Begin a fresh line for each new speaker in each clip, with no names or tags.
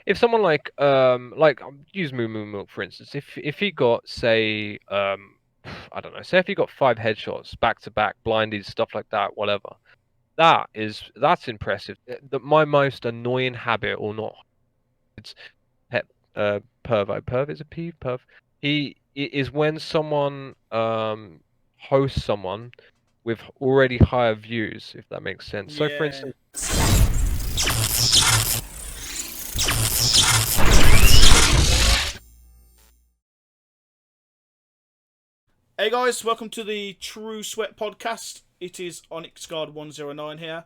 if someone like use MOOMOOMILK for instance, if he got say I don't know, say if he got 5 headshots back to back, blinded stuff like that, whatever. That's impressive. My most annoying habit or not, it's pet perv is a peeve perv. Is when someone hosts someone with already higher views, if that makes sense. So for
Yeah.
instance,
Hey guys, welcome to the True Sweat podcast. It is Onyx Guard 109 here.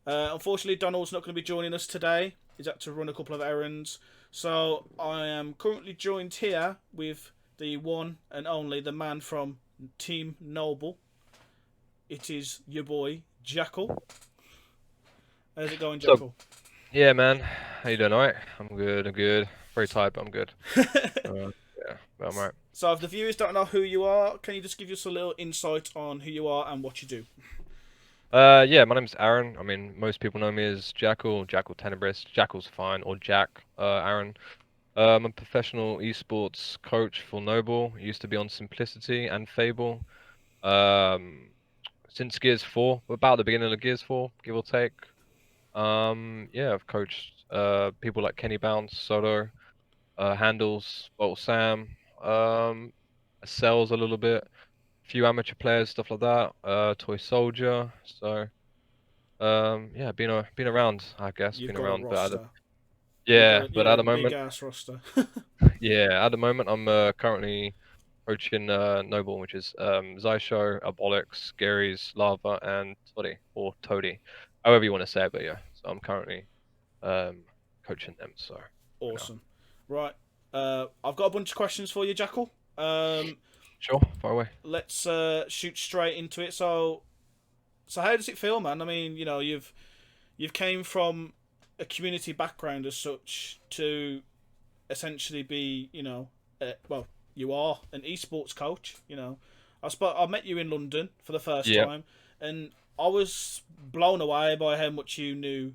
Unfortunately, Donald's not going to be joining us today. He's had to run a couple of errands. So I am currently joined here with the one and only, the man from Team Noble. It is your boy, Jackal. How's it going,
so
Jackal?
yeah, man, how you doing? All right, I'm good. I'm good. Very tired, but I'm good. Yeah, but I'm alright.
So if the viewers don't know who you are, can you just give us a little insight on who you are and what you do?
Yeah, my name's Aaron. I mean, most people know me as Jackal, Jackal Tenebris. Jackal's fine, or Jack. Aaron. I'm a professional esports coach for Noble. Used to be on Simplicity and Fable. Um, since Gears 4, about the beginning of Gears 4, give or take. Yeah, I've coached people like Kenny Bounce, Solo, Handles, Bolt Sam, Cells a little bit, few amateur players, stuff like that. Toy Soldier. So yeah, been around, I guess,
You've
been
got a
around,
roster.
yeah,
You've
but
got
at
a
the
big
moment,
ass roster.
yeah, at the moment I'm currently coaching Noble, which is Zysho, Abolix, Gary's, Lava, and Toddy or Toady, however you want to say it. But yeah, so I'm currently um coaching them. So you know,
Awesome. Right. I've got a bunch of questions for you, Jackal.
sure, far away.
Let's shoot straight into it. So how does it feel, man? I mean, you've came from a community background as such to essentially be, well, you are an esports coach. I met you in London for the first
Yeah,
time, and I was blown away by how much you knew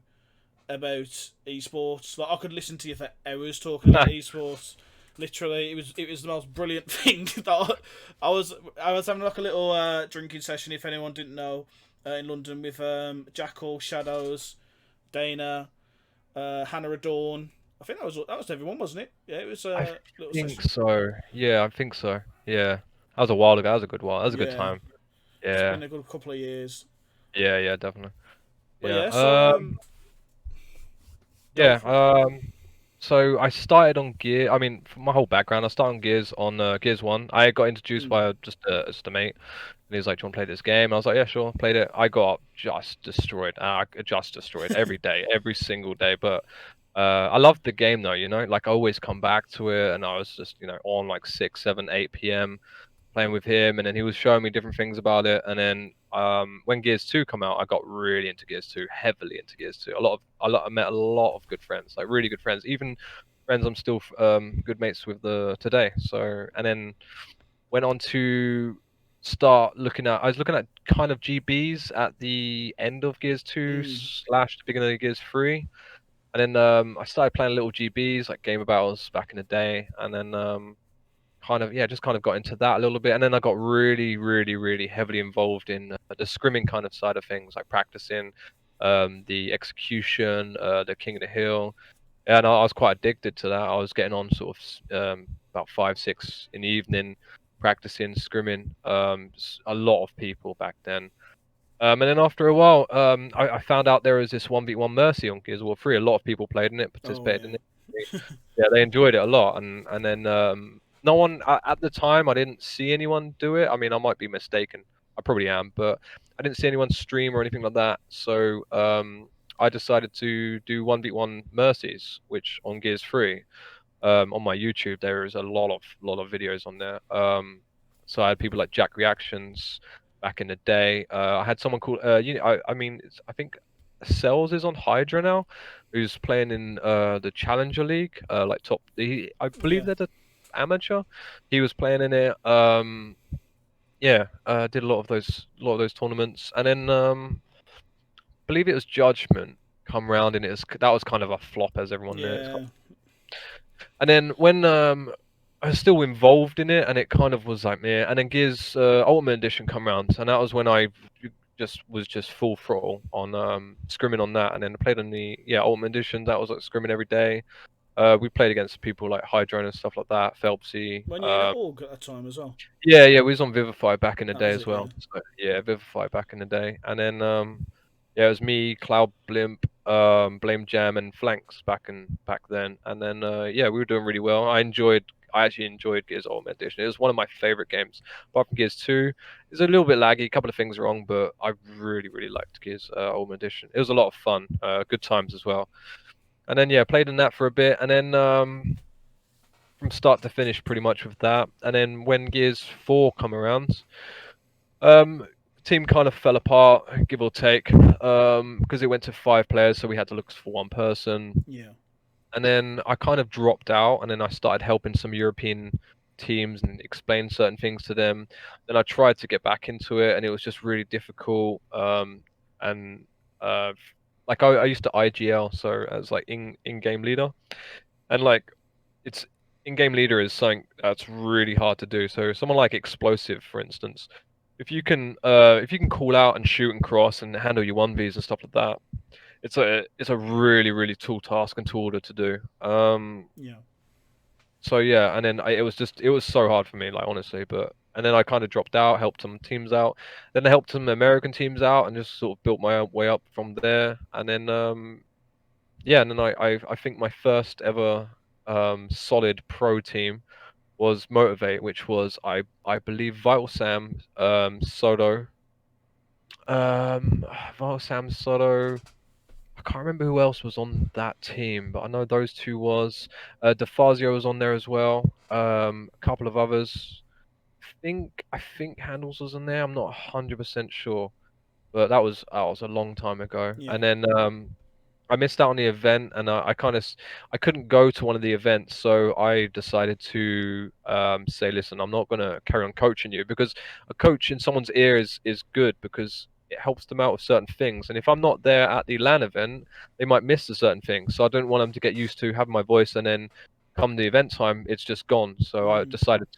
about esports. Like I could listen to you for hours talking about esports. Literally, it was the most brilliant thing. I was having like a little drinking session. If anyone didn't know, in London with Jackal, Shadows, Dana, Hannah Adorn. I think that was everyone, wasn't it? Yeah, it was
I
a little
think
session.
so. Yeah, I think so. Yeah, that was a while ago. That was a good while. That was a good
Yeah,
time.
it's
Yeah,
been a good couple of years.
yeah, definitely.
But
Yeah.
yeah, so go
Yeah.
for it.
So I started on Gear. I mean, for my whole background, I started on Gears on Gears 1. I got introduced
Mm.
by just a mate, and he was like, "Do you want to play this game?" And I was like, "Yeah, sure." Played it. I got just destroyed. Just destroyed every day, every single day. But I loved the game though. Like I always come back to it, and I was just on like 6, 7, 8 p.m. playing with him, and then he was showing me different things about it. And then when Gears 2 come out, I got really into Gears 2, heavily into Gears 2. I met a lot of good friends, like really good friends, even friends I'm still good mates with today. So and then went on to start looking at. I was looking at kind of GBs at the end of Gears 2
Mm.
slash the beginning of Gears 3. And then I started playing little GBs like Gamer Battles back in the day, and then kind of just kind of got into that a little bit, and then I got really really really heavily involved in the scrimming kind of side of things, like practicing the execution, the King of the Hill. And I was quite addicted to that. I was getting on sort of about 5, 6 in the evening practicing scrimming, a lot of people back then. And then after a while, I found out there was this 1v1 Mercy on Gears of War 3. A lot of people played in it,
Oh
participated in
yeah.
it. Yeah, they enjoyed it a lot. And then no one at the time, I didn't see anyone do it. I mean, I might be mistaken. I probably am, but I didn't see anyone stream or anything like that. So I decided to do 1v1 Mercies, which on Gears 3. On my YouTube, there is a lot of videos on there. So I had people like Jack Reactions back in the day. I had someone called I mean I think Cells is on Hydra now, who's playing in the Challenger League, like top. I believe
Yeah.
they're the amateur. He was playing in it. Yeah, did a lot of those tournaments, and then believe it was Judgment come round, and that was kind of a flop, as everyone knew. It's
Yeah.
And then when I was still involved in it, and it kind of was like me. And then Gears Ultimate Edition come around, and that was when I just full throttle on scrimming on that. And then I played on the Ultimate Edition. That was like scrimming every day. We played against people like Hydrone and stuff like that, Phelpsy.
When you're in at org at that time as well.
Yeah, we was on Vivify back in the
That
day
was
as
it, yeah.
well. So, yeah, Vivify back in the day, and then yeah, it was me, Cloud Blimp, Blame Jam, and Flanks back then, and then yeah, we were doing really well. I actually enjoyed Gears Ultimate Edition. It was one of my favorite games. Apart from Gears 2, it's a little bit laggy, a couple of things wrong, but I really liked Gears Ultimate Edition. It was a lot of fun, good times as well. And then yeah, played in that for a bit, and then from start to finish pretty much with that. And then when Gears 4 come around, team kind of fell apart, give or take, because it went to 5 players, so we had to look for one person.
Yeah.
And then I kind of dropped out, and then I started helping some European teams and explain certain things to them. Then I tried to get back into it, and it was just really difficult. And like I used to IGL, so as like in-game leader, and like it's in-game leader is something that's really hard to do. So someone like Explosive, for instance, if you can call out and shoot and cross and handle your 1Vs and stuff like that, it's a really tall task and tall order to do.
Yeah.
So yeah, and then it was so hard for me, like honestly, but and then I kind of dropped out, helped some teams out, then I helped some American teams out, and just sort of built my own way up from there. And then yeah, and then I think my first ever solid pro team was Motivate, which was I believe Vital Sam, Soto, um, Vital Sam, Soto. I can't remember who else was on that team, but I know those two was. DeFazio was on there as well. A couple of others. I think Handles was in there. I'm not 100% sure, but that was a long time ago.
Yeah.
And then I missed out on the event, and I couldn't go to one of the events, so I decided to say, listen, I'm not gonna carry on coaching you, because a coach in someone's ear is good because it helps them out with certain things. And if I'm not there at the LAN event, they might miss a certain thing. So I don't want them to get used to having my voice, and then come the event time, it's just gone. So I
Mm.
decided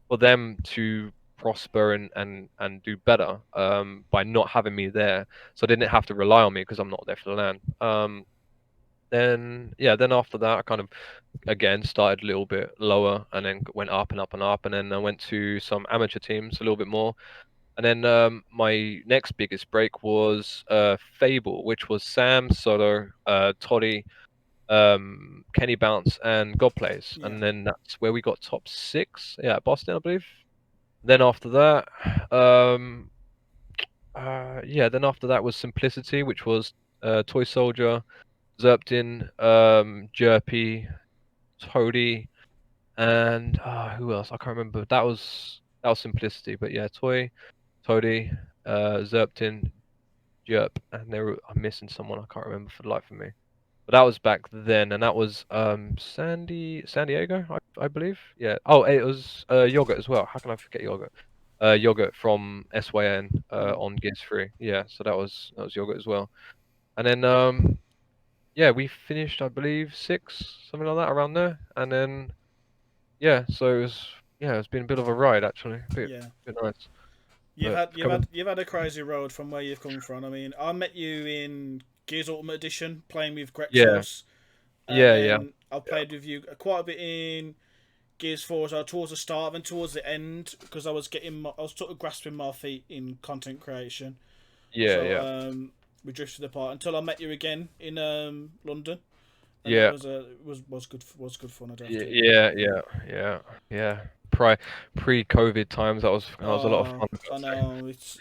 for them to prosper and do better by not having me there, so they didn't have to rely on me because I'm not there for the LAN. Then yeah, then after that I kind of again started a little bit lower, and then went up and up and up, and then I went to some amateur teams a little bit more. And then my next biggest break was Fable, which was Sam, Soto, Toddy, Kenny Bounce, and God Plays.
Yeah.
And then that's where we got top 6, yeah, at Boston, I believe. Then after that, yeah, then after that was Simplicity, which was Toy Soldier, Zerptin, Jerpy, Toady, and who else? I can't remember. That was Simplicity, but yeah, Toy, Toady, Zerptin, Jerp, and I'm missing someone. I can't remember for the life of me. But that was back then, and that was San Diego, I believe. Yeah. Oh, it was Yogurt as well. How can I forget Yogurt? Yogurt from SYN
Mm.
on Gears 3. Yeah, so that was Yogurt as well. And then yeah, we finished I believe 6, something like that around there. And then yeah, so it's been a bit of a ride actually.
Yeah.
Bit nice.
You've
But
had you've
coming
had you've had a crazy road from where you've come from. I mean, I met you in Gears Ultimate Edition playing with
yeah,
Grexos, and
yeah.
then I've played with you quite a bit in Gears 4, so towards the start and towards the end, because I was sort of grasping my feet in content creation.
Yeah,
So
yeah.
we drifted apart until I met you again in London, and that
Yeah.
was good fun. I'd have
Yeah,
to admit.
yeah, yeah, yeah, yeah. Pre-COVID times, that was a lot of
Oh,
fun.
I know it's.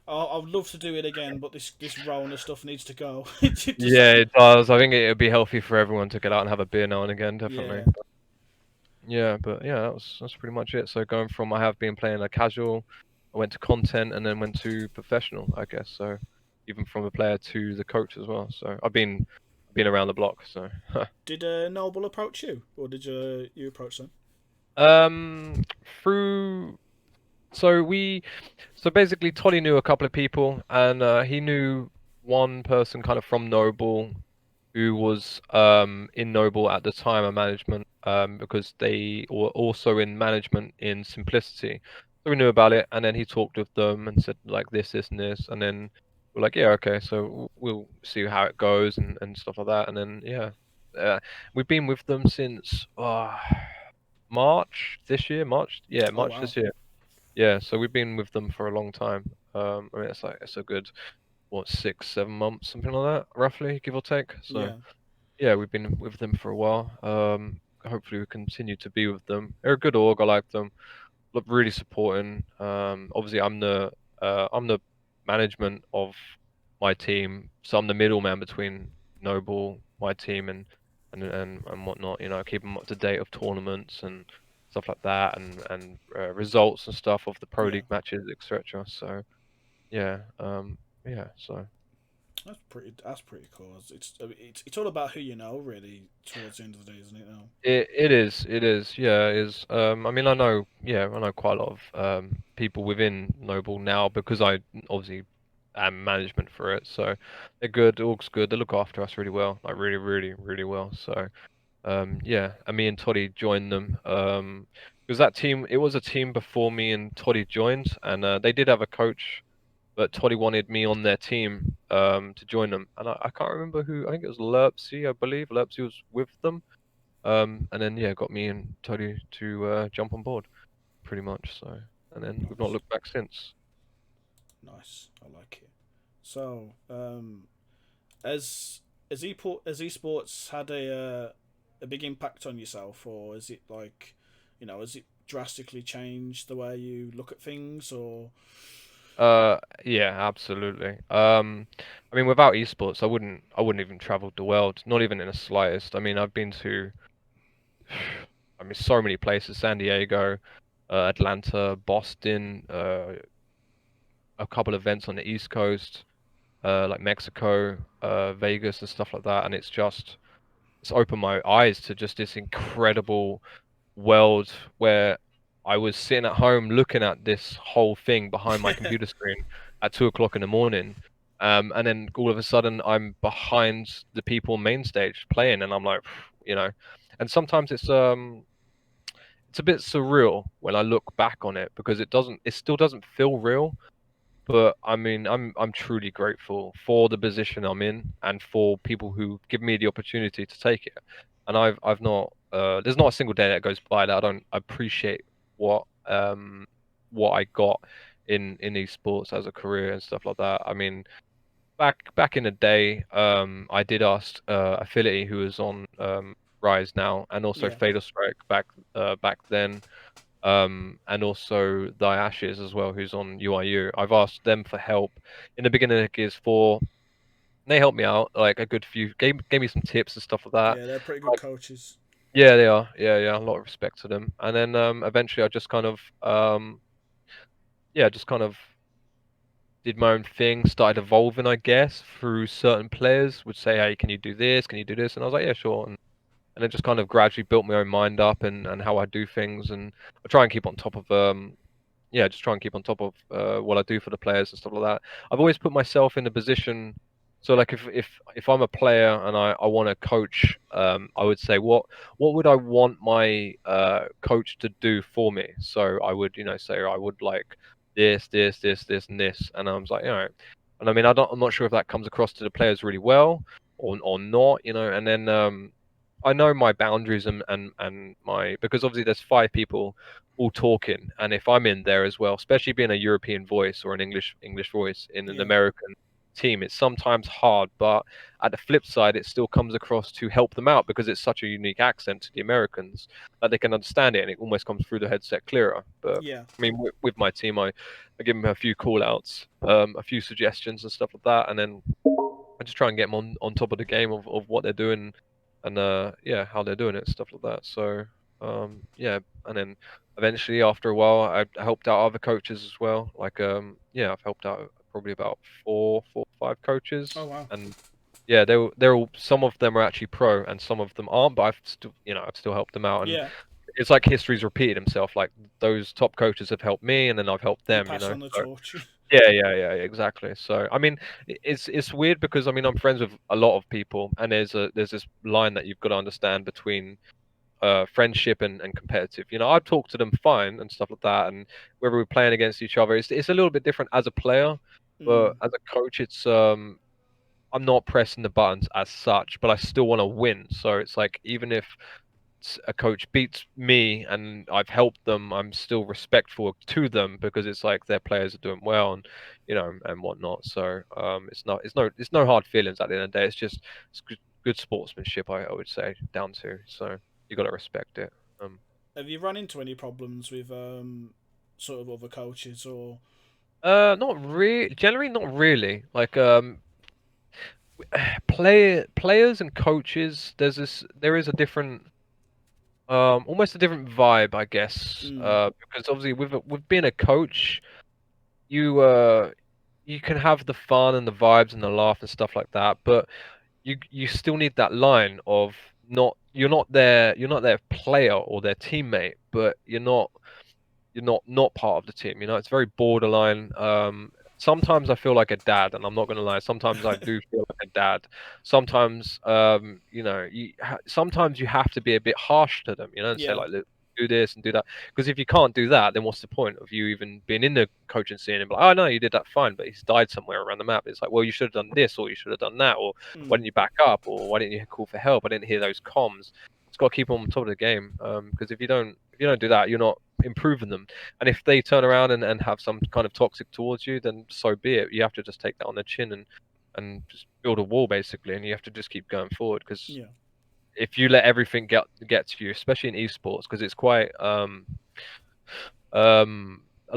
I'd love to do it again, but this Rona stuff needs to go. It just
Yeah, it does. I think it would be healthy for everyone to get out and have a beer now and again, definitely.
yeah.
Yeah, but yeah, that's pretty much it. So going from I have been playing a casual, I went to content and then went to professional, I guess. So even from a player to the coach as well. So I've been around the block. So
Did Noble approach you, or did you approach them?
um through so we so basically Tolly knew a couple of people, and he knew one person kind of from Noble who was in Noble at the time of management, because they were also in management in Simplicity. So we knew about it, and then he talked with them and said like this, and this, and then we're like, yeah, okay, so we'll see how it goes and stuff like that, and then yeah, we've been with them since March this year,
Oh
March
wow.
this year. Yeah, so we've been with them for a long time. I mean, it's a good what 6, 7 months, something like that, roughly, give or take. So
Yeah.
yeah, we've been with them for a while. Hopefully we continue to be with them. They're a good org. I like them. Look, really supporting. Obviously I'm the management of my team, so I'm the middleman between Noble, my team, and whatnot. You know, keep them up to date of tournaments and stuff like that, and results and stuff of the pro
Yeah.
league matches, etc. So yeah, so.
That's pretty cool. It's all about who you know, really. Towards the end of the day, isn't it? Now.
It is, yeah, it is. I mean, I know quite a lot of people within Noble now because I obviously am management for it. So they're good, org's good. They look after us really well, like really, really, really well. So yeah, and me and Toddy joined them. Because that team, it was a team before me and Toddy joined, and they did have a coach, but Toddy wanted me on their team to join them, and I can't remember who. I think it was Lerpsy, I believe. Lerpsy was with them. And then yeah, got me and Tony to jump on board pretty much. So, and then we've not
Nice.
looked back since.
Nice. I like it. So, as as esports had a big impact on yourself, or is it like, has it drastically changed the way you look at things, or
Yeah, absolutely. I mean, without esports, I wouldn't even traveled the world, not even in the slightest. I mean, I've been to, I mean, so many places: San Diego, Atlanta, Boston, a couple events on the East Coast, like Mexico, Vegas, and stuff like that. And it's opened my eyes to just this incredible world where I was sitting at home looking at this whole thing behind my computer screen at 2 o'clock in the morning. And then all of a sudden I'm behind the people on main stage playing and I'm like, you know, and sometimes it's a bit surreal when I look back on it because it still doesn't feel real, but I mean, I'm truly grateful for the position I'm in and for people who give me the opportunity to take it. And I've not there's not a single day that goes by that I don't appreciate what I got in esports as a career and stuff like that. I mean, back in the day, I did ask Affinity, who is on Rise now, and also
yeah,
Fatal Strike back then, and also Thy Ashes as well, who's on UIU. I've asked them for help in the beginning of Gears 4. They helped me out, like a good few, gave me some tips and stuff like that.
yeah, they're pretty good
Like,
coaches.
yeah, they are. Yeah, yeah, a lot of respect to them. And then eventually, I just kind of, yeah, just kind of did my own thing, started evolving, I guess, through certain players would say, "Hey, can you do this? Can you do this?" And I was like, "Yeah, sure." And it just kind of gradually built my own mind up and how I do things, and I try and keep on top of yeah, just try and keep on top of what I do for the players and stuff like that. I've always put myself in a position. So like if I'm a player and I want to coach, I would say what would I want my coach to do for me? So I would say I would like this, and this, and I was like, and I mean I'm not sure if that comes across to the players really well or not, and then I know my boundaries and my because obviously there's 5 people all talking, and if I'm in there as well, especially being a European voice or an English voice in an
Yeah,
American team, it's sometimes hard. But at the flip side, it still comes across to help them out because it's such a unique accent to the Americans that they can understand it, and it almost comes through the headset clearer. But
yeah,
I mean, with my team, I give them a few call outs, a few suggestions and stuff like that, and then I just try and get them on top of the game of what they're doing and yeah, how they're doing it, stuff like that. So yeah, and then eventually after a while, I helped out other coaches as well. Like yeah, I've helped out probably about four, 5 coaches,
oh wow,
and yeah, they're all some of them are actually pro and some of them aren't, but I've still I've still helped them out, and
yeah,
it's like history's repeated himself. Like those top coaches have helped me, and then I've helped
you
them.
pass on the
So
torch.
Yeah, exactly. So, I mean, it's weird because I mean, I'm friends with a lot of people, and there's this line that you've got to understand between friendship and competitive. You know, I talk to them fine and stuff like that, and whether we're playing against each other, it's a little bit different as a player, but
Mm.
as a coach, it's I'm not pressing the buttons as such, but I still want to win. So it's like even if a coach beats me and I've helped them, I'm still respectful to them because it's like their players are doing well and and whatnot. So it's no hard feelings at the end of the day. It's just it's good sportsmanship, I would say, down to. So you got to respect it. Um,
Have you run into any problems with sort of other coaches or?
not really. Generally, not really. Like players and coaches. There is a different almost a different vibe, I guess.
Mm.
Because obviously with being a coach, you you can have the fun and the vibes and the laugh and stuff like that, but you still need that line of not you're not their player or their teammate, but you're not part of the team. You know, it's very borderline. Sometimes I feel like a dad, and I'm not gonna lie. Sometimes I do feel like a dad. Sometimes, sometimes you have to be a bit harsh to them, and say
Yeah.
like, "Look, do this and do that." Because if you can't do that, then what's the point of you even being in the coaching scene and be like, "Oh no, you did that fine, but he's died somewhere around the map." It's like, well, you should have done this, or you should have done that, or why
Mm.
didn't you back up, or why didn't you call for help? I didn't hear those comms. It's got to keep on top of the game. Because if you don't do that, you're not improving them. And if they turn around and have some kind of toxic towards you, then so be it. You have to just take that on the chin and just build a wall basically, and you have to just keep going forward. Because
Yeah.
if you let everything get to you, especially in esports, because it's quite um a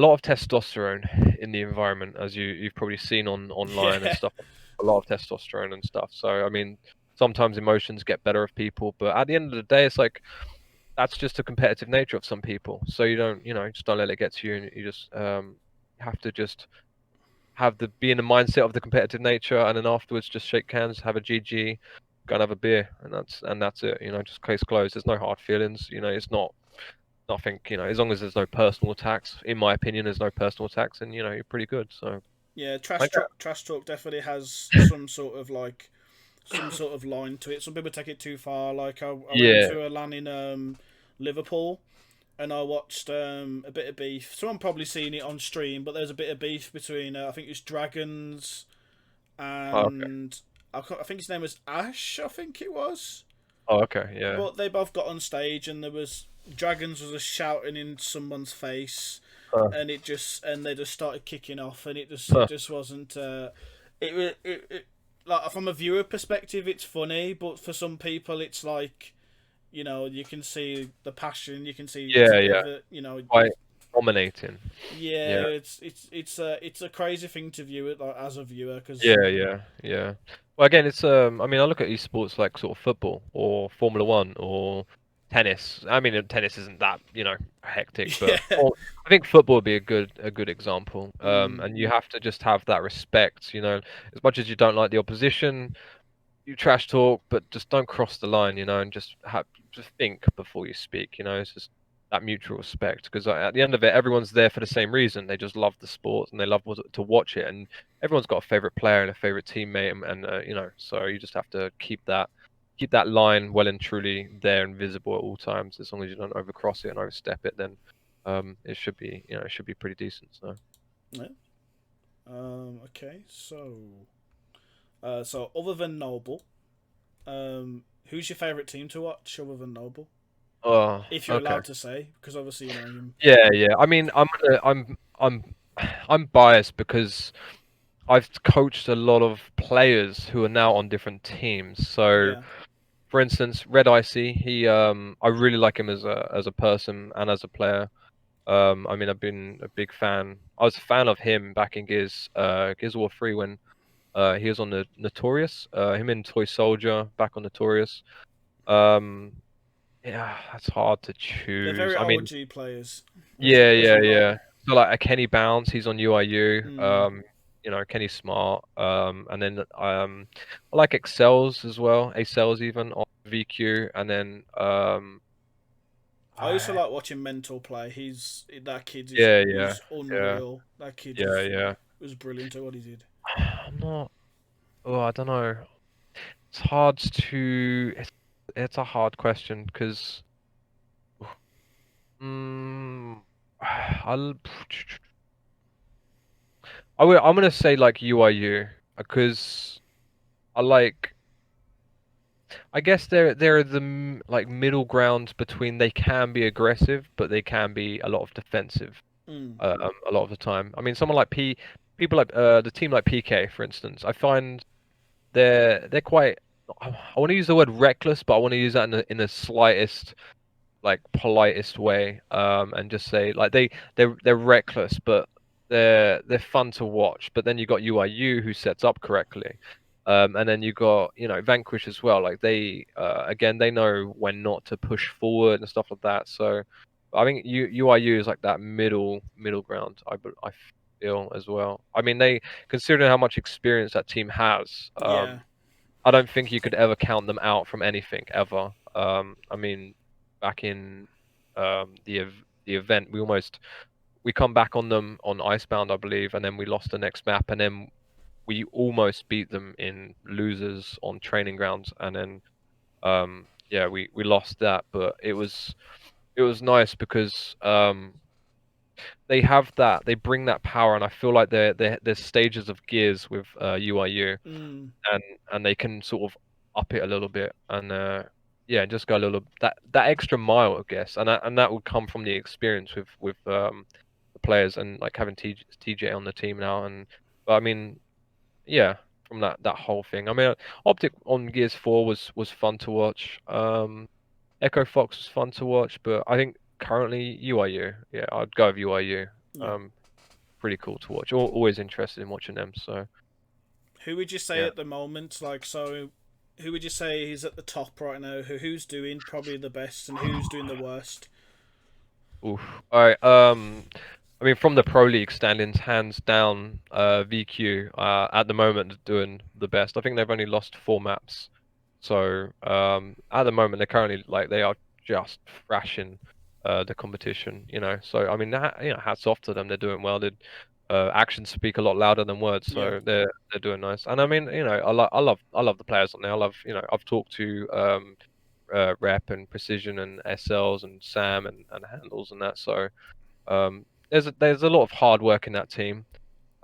lot of testosterone in the environment, as you've probably seen online and
Yeah.
stuff. A lot of testosterone and stuff. So I mean, sometimes emotions get better of people, but at the end of the day, it's like that's just the competitive nature of some people. So you don't, just don't let it get to you, and you just have to just be in the mindset of the competitive nature, and then afterwards just shake hands, have a GG, go and have a beer, and that's it. Just case closed. There's no hard feelings. It's not nothing. As long as there's no personal attacks. In my opinion, there's no personal attacks, and you're pretty good. So
Yeah.
I
Trash
get,
talk. Trash talk definitely has some sort of line to it. Some people take it too far. Like I went
yeah.
to a LAN in Liverpool, and I watched a bit of beef. Someone probably seen it on stream, but there's a bit of beef between I think it's Dragons
Oh, okay.
and I think his name was Ash. I think it was.
Oh, okay. Yeah.
But they both got on stage, and there was Dragons was just shouting in someone's face,
Huh,
and they just started kicking off, and it
huh.
just wasn't. It like from a viewer perspective, it's funny, but for some people, it's like you can see the passion, you can see it's a
Yeah,
bit
yeah.
of a
Quite dominating.
yeah,
Yeah.
it's a crazy thing to view it like as a viewer because
Yeah. Well, again, it's I mean, I look at esports like sort of football or Formula One or tennis. I mean, tennis isn't that hectic, but
yeah,
I think football would be a good example.
mm,
And you have to just have that respect. As much as you don't like the opposition, you trash talk, but just don't cross the line, and just think before you speak. It's just that mutual respect. Because at the end of it, everyone's there for the same reason. They just love the sport and they love to watch it. And everyone's got a favorite player and a favorite teammate, and so you just have to keep that line well and truly there and visible at all times. As long as you don't overcross it and overstep it, then it should be pretty decent. So.
yeah. Okay, so other than Noble, who's your favorite team to watch other than Noble?
Oh,
If you're
okay.
allowed to say, because obviously you.
Yeah. I mean, I'm biased because I've coached a lot of players who are now on different teams. So,
Yeah.
for instance, Red Icy, I really like him as a person and as a player. I mean, I've been a big fan. I was a fan of him back in Gears of War 3 when he was on the Notorious. Him and Toy Soldier back on Notorious. Um, yeah, that's hard to
They're
choose.
very
I mean,
OG players. There's a lot.
yeah. So like a Kenny Bounce, he's on UIU.
Mm.
Kenny Smart. And then I like Excels as well. Excels even on VQ, and then
I used to
I,
like watching Mental play. That kid is
yeah,
is
yeah,
unreal. That kid
yeah,
is
yeah.
was brilliant at what he did.
I'm not. Oh, I don't know. It's hard to. It's a hard question because. Mm, I'll. I'm gonna say like UIU because I like. I guess they're the like middle ground between they can be aggressive, but they can be a lot of defensive.
Mm.
A lot of the time. I mean, someone like people like the team like PK, for instance. I find they're quite. I want to use the word reckless, but I want to use that in the slightest like politest way, and just say like they're reckless, but they're fun to watch. But then you got UIU who sets up correctly, and then you got Vanquish as well. Like they again they know when not to push forward and stuff like that. So I think UIU is like that middle ground. I feel as well. I mean they considering how much experience that team has.
Yeah.
I don't think you could ever count them out from anything ever. I mean, back in the event, we come back on them on Icebound, I believe, and then we lost the next map, and then we almost beat them in losers on training grounds, and then yeah, we lost that, but it was nice because they bring that power, and I feel like there's stages of gears with UIU
Mm.
and they can sort of up it a little bit and yeah, just go a little that extra mile, I guess, and that would come from the experience with the players and like having TJ on the team now, and but I mean, yeah, from that whole thing. I mean, Optic on Gears 4 was fun to watch. Echo Fox was fun to watch, but I think currently UIU, yeah, I'd go with UIU.
Yeah.
Um, Pretty cool to watch. Always interested in watching them. So
Who would you say
yeah.
at the moment? Like, so, who would you say is at the top right now? Who's doing probably the best, and who's doing the worst?
Oof. All right. I mean, from the Pro League standings, hands down, VQ at the moment is doing the best. I think they've only lost 4 maps, so at the moment they're currently like they are just thrashing the competition. So I mean, hats off to them. They're doing well. Actions speak a lot louder than words,
Yeah.
so they're doing nice. And I mean, I love the players on there. I love I've talked to Rep and Precision and SLs and Sam and Handles and that. So there's a lot of hard work in that team.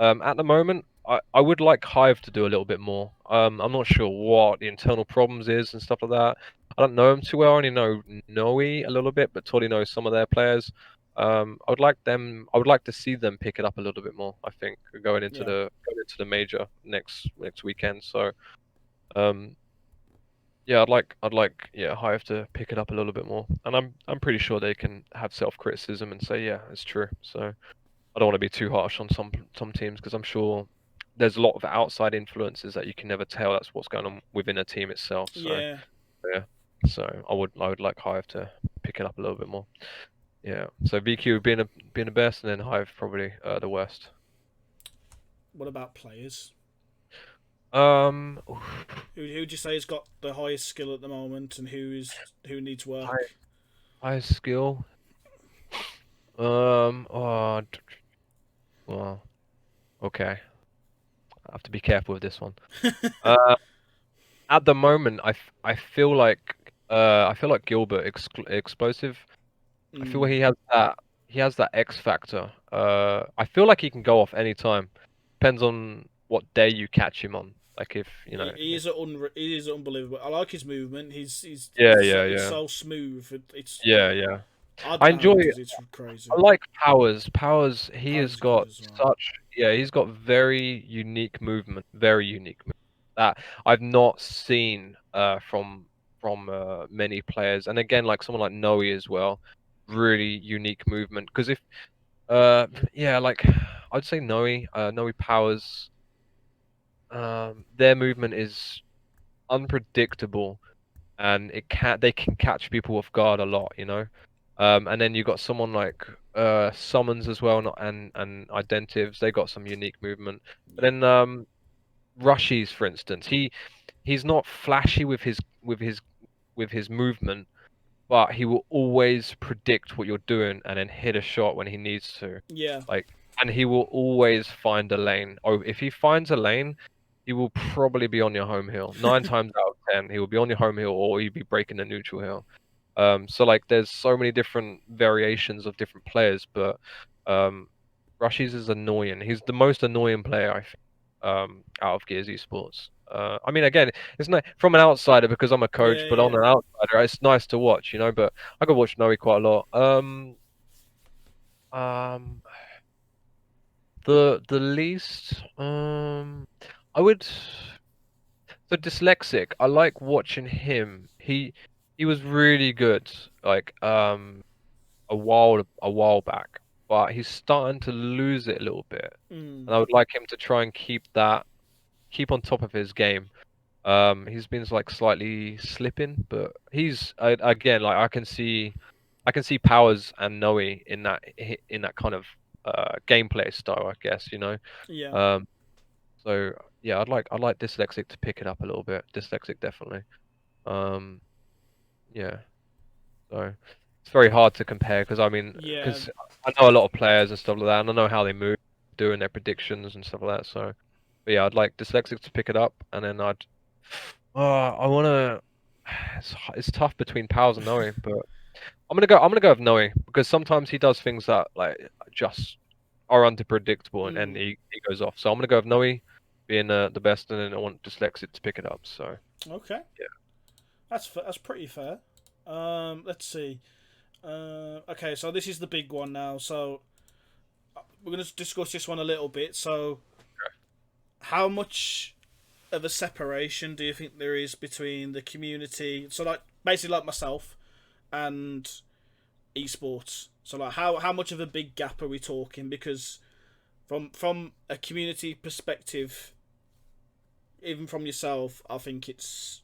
At the moment, I would like Hive to do a little bit more. I'm not sure what the internal problems is and stuff like that. I don't know them too well. I only know Noe a little bit, but Toddy knows some of their players. I would like to see them pick it up a little bit more. I think
Yeah.
going into the major next weekend. So um, yeah, yeah Hive to pick it up a little bit more, and I'm pretty sure they can have self-criticism and say yeah, it's true. So I don't want to be too harsh on some teams because I'm sure there's a lot of outside influences that you can never tell. That's what's going on within a team itself. So
Yeah.
yeah, so I would like Hive to pick it up a little bit more. Yeah. So VQ being the best, and then Hive probably the worst.
What about players?
Oof,
Who would you say has got the highest skill at the moment, and who needs
high
work?
high skill. Oh, well, okay. I have to be careful with this one. Uh, at the moment, I feel like Gilbert explosive. I feel
Mm.
he has that X factor. I feel like he can go off any time. Depends on what day you catch him on. Like if you know.
He is unbelievable. I like his movement.
Yeah, yeah,
It's
yeah,
so smooth. It's
yeah, yeah.
I don't
I
know how
enjoy.
he does it. It's crazy.
I like Powers. Powers, he
Powers
has
is good
got
as well.
such, yeah, he's got very unique movement, very unique movement that I've not seen from many players. And again, like someone like Noe as well, really unique movement. Because if yeah, like I'd say Noe Powers, their movement is unpredictable and they can catch people off guard a lot, you know. And then you got someone like Summons as well, not and Identives. They got some unique movement. But
Yeah.
then Rushies, for instance, he's not flashy with his movement, but he will always predict what you're doing and then hit a shot when he needs to.
Yeah.
Like and he will always find a lane. Oh, if he finds a lane, he will probably be on your home hill. 9 times out of 10, he will be on your home hill, or he'll be breaking the neutral hill. So like, there's so many different variations of different players, but um, Rushies is annoying. He's the most annoying player, I think, out of Gears Esports. I mean, again, it's not from an outsider because I'm a coach,
Yeah,
but on
yeah.
an outsider, it's nice to watch, you know. But I could watch Noe quite a lot. Um, the least, I would. So dyslexic, I like watching him. He was really good, like a while back, but he's starting to lose it a little bit,
Mm,
and I would like him to try and keep on top of his game. He's been like slightly slipping, but again, like I can see Powers and Noe in that kind of gameplay style, I guess, you know.
yeah.
Um, so yeah, I'd like Dyslexic to pick it up a little bit. Dyslexic definitely. Um, yeah. So it's very hard to compare because I mean,
Yeah.
because I know a lot of players and stuff like that, and I know how they move, doing their predictions and stuff like that. So, but yeah, I'd like Dyslexic to pick it up, and then I'd. I wanna. It's tough between Powers and Noe, but I'm gonna go with Noe because sometimes he does things that like just are unpredictable, and
Mm,
he goes off. So I'm gonna go with Noe being the best, and then I want Dyslexic to pick it up. So
okay.
yeah.
That's pretty fair. Let's see. Okay, so this is the big one now. So we're going to discuss this one a little bit. So, how much of a separation do you think there is between the community? So, like basically, like myself and esports. So, like, how much of a big gap are we talking? Because from a community perspective, even from yourself, I think it's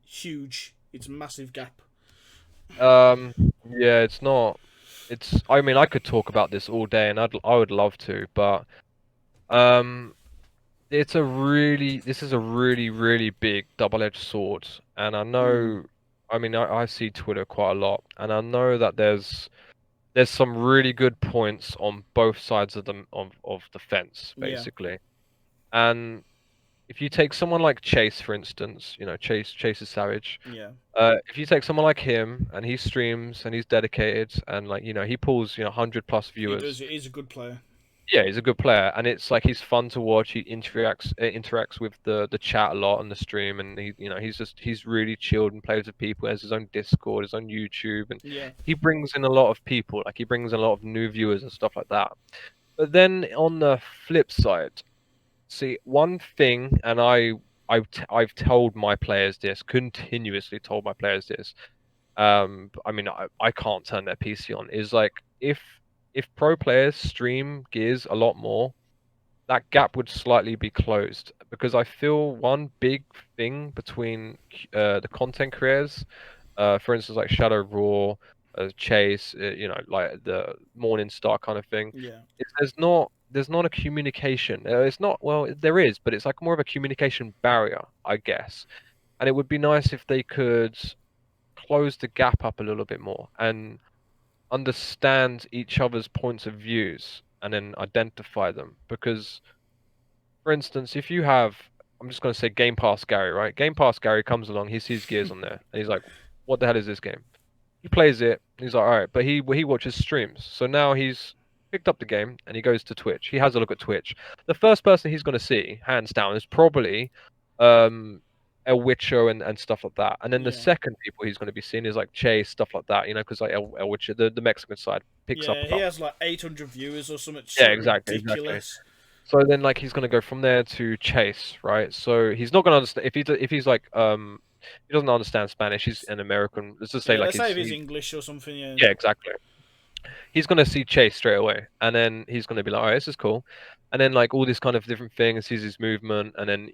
huge. It's a massive gap.
Um, yeah, it's not. I mean, I could talk about this all day, and I would love to, but um, this is a really, really big double-edged sword, and I
Mm,
know. I mean, I see Twitter quite a lot, and I know that there's some really good points on both sides of the fence,
yeah,
basically. And if you take someone like Chase, for instance, Chase is savage.
yeah.
If you take someone like him and he streams and he's dedicated and like he pulls 100 plus
He does.
viewers.
He's a good player.
Yeah, he's a good player, and it's like he's fun to watch. He interacts with the chat a lot on the stream, and he's really chilled and plays with people. He has his own Discord, his own YouTube, and
Yeah,
he brings in a lot of people. Like he brings in a lot of new viewers and stuff like that. But then on the flip side, see one thing, and I've told my players this continuously. Told my players this. I mean, I can't turn their PC on. Is like if pro players stream Gears a lot more, that gap would slightly be closed because I feel one big thing between the content creators, for instance, like Shadow Raw, Chase, like the Morning Star kind of thing,
yeah,
is there's not a communication. It's not well, there is, but it's like more of a communication barrier, I guess. And it would be nice if they could close the gap up a little bit more and understand each other's points of views and then identify them. Because, for instance, if you have, I'm just going to say Game Pass Gary, right? Game Pass Gary comes along, he sees Gears on there, and he's like, "What the hell is this game?" He plays it, and he's like, "All right," but he watches streams, so now he's picked up the game and he goes to Twitch. He has a look at Twitch. The first person he's going to see, hands down, is probably um El Witcher and stuff like that. And then the
yeah,
second people he's going to be seeing is like Chase, stuff like that, because like El Witcher, the Mexican side picks up
yeah. He
about.
has like 800 viewers or something,
Yeah,
something
exactly.
ridiculous.
So then, like, he's gonna go from there to Chase, right? So he's not gonna understand if he's like he doesn't understand Spanish. He's an American. Let's just say
Yeah,
like
let's say
he's
if he's
he,
English or something. Yeah,
yeah, exactly. He's gonna see Chase straight away, and then he's gonna be like, "All right, this is cool," and then like all these kind of different things, sees his movement, and then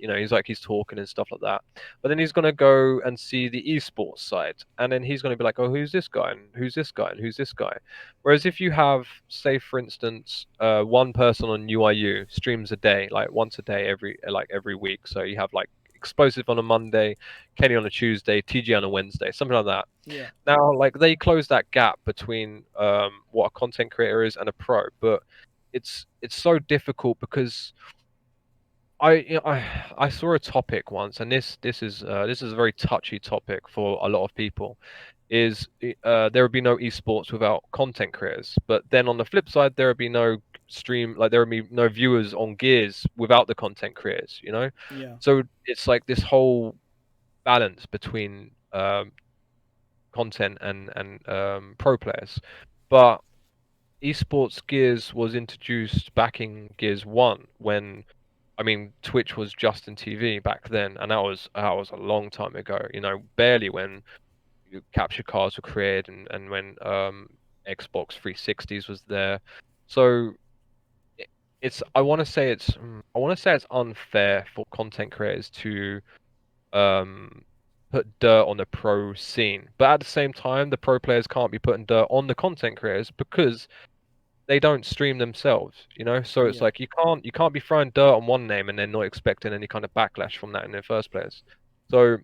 he's talking and stuff like that. But then he's gonna go and see the esports side, and then he's gonna be like, "Oh, who's this guy? And who's this guy? And who's this guy?" Whereas if you have, say, for instance, one person on UIU streams a day, like once a day, every week, so you have like Explosive on a Monday, Kenny on a Tuesday, TG on a Wednesday, something like that.
yeah,
Now, like they close that gap between what a content creator is and a pro, but it's so difficult because I saw a topic once, and this is a very touchy topic for a lot of people. There would be no esports without content creators, but then on the flip side, there would be no there would be no viewers on Gears without the content creators.
Yeah.
So it's like this whole balance between content and pro players, but esports Gears was introduced back in Gears 1 when I mean, Twitch was Justin TV back then, and that was a long time ago. Barely when capture cards were created and when Xbox 360s was there. So it's I want to say it's unfair for content creators to um put dirt on the pro scene, but at the same time, the pro players can't be putting dirt on the content creators because they don't stream themselves, so it's
Yeah.
like you can't be throwing dirt on one name and then not expecting any kind of backlash from that in the first place. So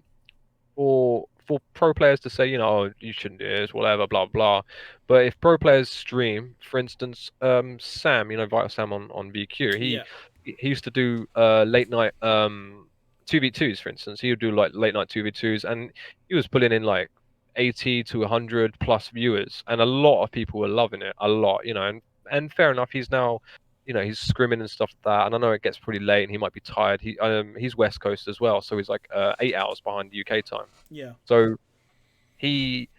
for pro players to say, "Oh, you shouldn't do this, whatever, blah blah," but if pro players stream, for instance, Sam, Vital Sam on BQ, he
Yeah.
he used to do late night 2v2s, for instance. He would do like late night 2v2s, and he was pulling in like 80 to 100 plus viewers, and a lot of people were loving it, a lot, and fair enough. He's now, he's scrimming and stuff like that, and I know it gets pretty late, and he might be tired. He's West Coast as well, so he's like 8 hours behind the UK time.
Yeah.
So he,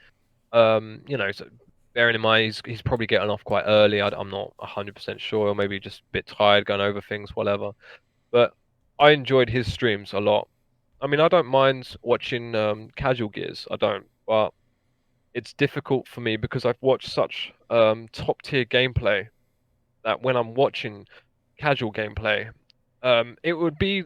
so bearing in mind he's probably getting off quite early. I'm not 100% sure, or maybe just a bit tired, going over things, whatever. But I enjoyed his streams a lot. I mean, I don't mind watching casual gears. I don't, but it's difficult for me because I've watched such top tier gameplay that when I'm watching casual gameplay, it would be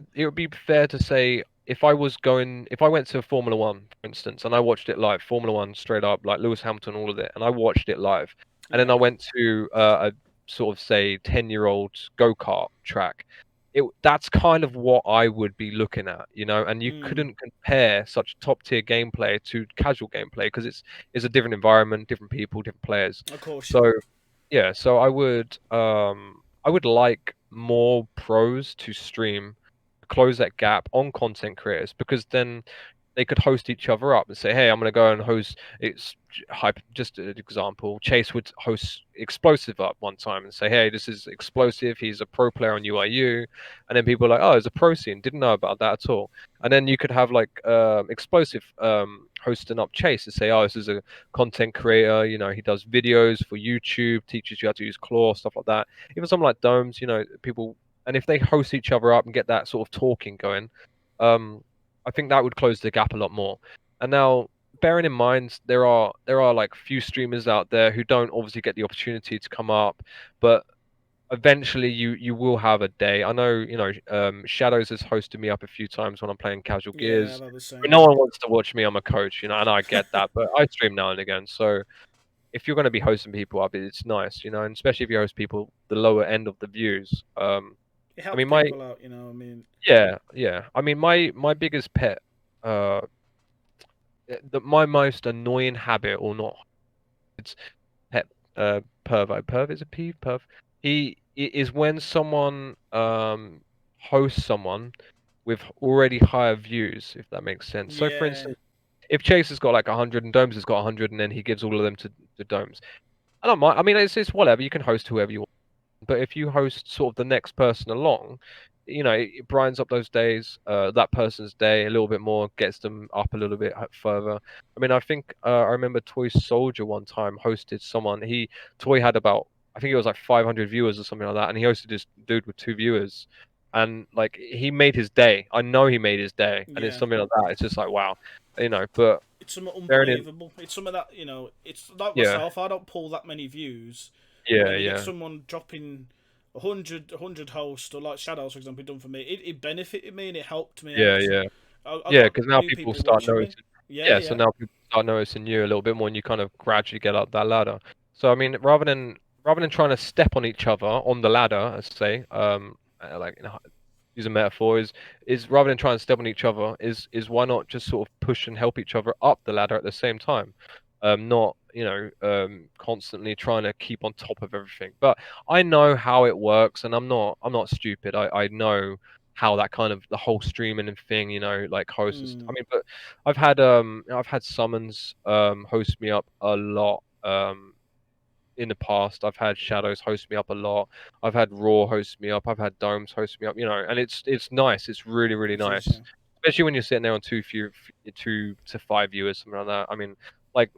fair to say if I went to Formula One, for instance, and I watched it live, Formula One straight up, like Lewis Hamilton, all of it, and I watched it live, and then
Yeah.
I went to a sort of say 10-year-old go-kart track. That's kind of what I would be looking at, and you
Mm.
couldn't compare such top tier gameplay to casual gameplay because it's a different environment, different people, different players.
Of course. Yeah.
So yeah, so I would like more pros to stream, close that gap on content creators because then they could host each other up and say, "Hey, I'm gonna go and host." Just an example. Chase would host Explosive up one time and say, "Hey, this is Explosive. He's a pro player on UIU," and then people are like, "Oh, there's a pro scene. Didn't know about that at all." And then you could have like Explosive hosting up Chase and say, "Oh, this is a content creator. He does videos for YouTube, teaches you how to use Claw, stuff like that." Even something like Domes, people, and if they host each other up and get that sort of talking going, um, I think that would close the gap a lot more. And now, bearing in mind, there are like few streamers out there who don't obviously get the opportunity to come up, but eventually you will have a day. I know, Shadows has hosted me up a few times when I'm playing casual
Yeah.
gears,
About the
but
same.
no one wants to watch me. I'm a coach, and I get that, but I stream now and again. So if you're going to be hosting people up, it's nice, and especially if you host people the lower end of the views.
It
I
helps
mean, my
people out. I mean.
yeah, yeah. I mean, my biggest pet, uh, my most annoying habit or not, it's pet, perv is a peeve, perv. Is when someone hosts someone with already higher views, if that makes sense. So, for
Yeah.
instance, if Chase has got like 100 and Domes has got 100, and then he gives all of them to Domes, I don't mind. I mean, it's whatever. You can host whoever you want. But if you host sort of the next person along, it brightens up those days, that person's day a little bit more, gets them up a little bit further. I mean, I think I remember Toy Soldier one time hosted someone. Toy had about, I think it was like 500 viewers or something like that, and he hosted this dude with 2 viewers, and like he made his day. I know he made his day, and it's
Yeah.
something like that. It's just like wow, But
It's something
bearing in,
unbelievable. It's something that It's like
yeah,
myself. I don't pull that many views, and
yeah,
then you get
yeah,
someone dropping a hundred hosts or like Shadows, for example, done for me. It benefited me and it helped me
yeah,
out.
yeah.
I
Yeah,
got
because now
new
people
people
start
watching me.
noticing.
Yeah.
Yeah, so
Yeah.
now people start noticing you a little bit more, and you kind of gradually get up that ladder. So I mean, rather than trying to step on each other on the ladder, let's say, like use a metaphor, is rather than trying to step on each other, is why not just sort of push and help each other up the ladder at the same time? Not constantly trying to keep on top of everything. But I know how it works, and I'm not stupid. I know how that kind of the whole streaming and thing, like host and I
Mm.
mean, but I've had summons host me up a lot. In the past. I've had Shadows host me up a lot. I've had Raw host me up. I've had Domes host me up. And it's nice. It's really really
It is, yeah.
nice, especially when you're sitting there on 2 to 5 viewers, something like that. I mean, like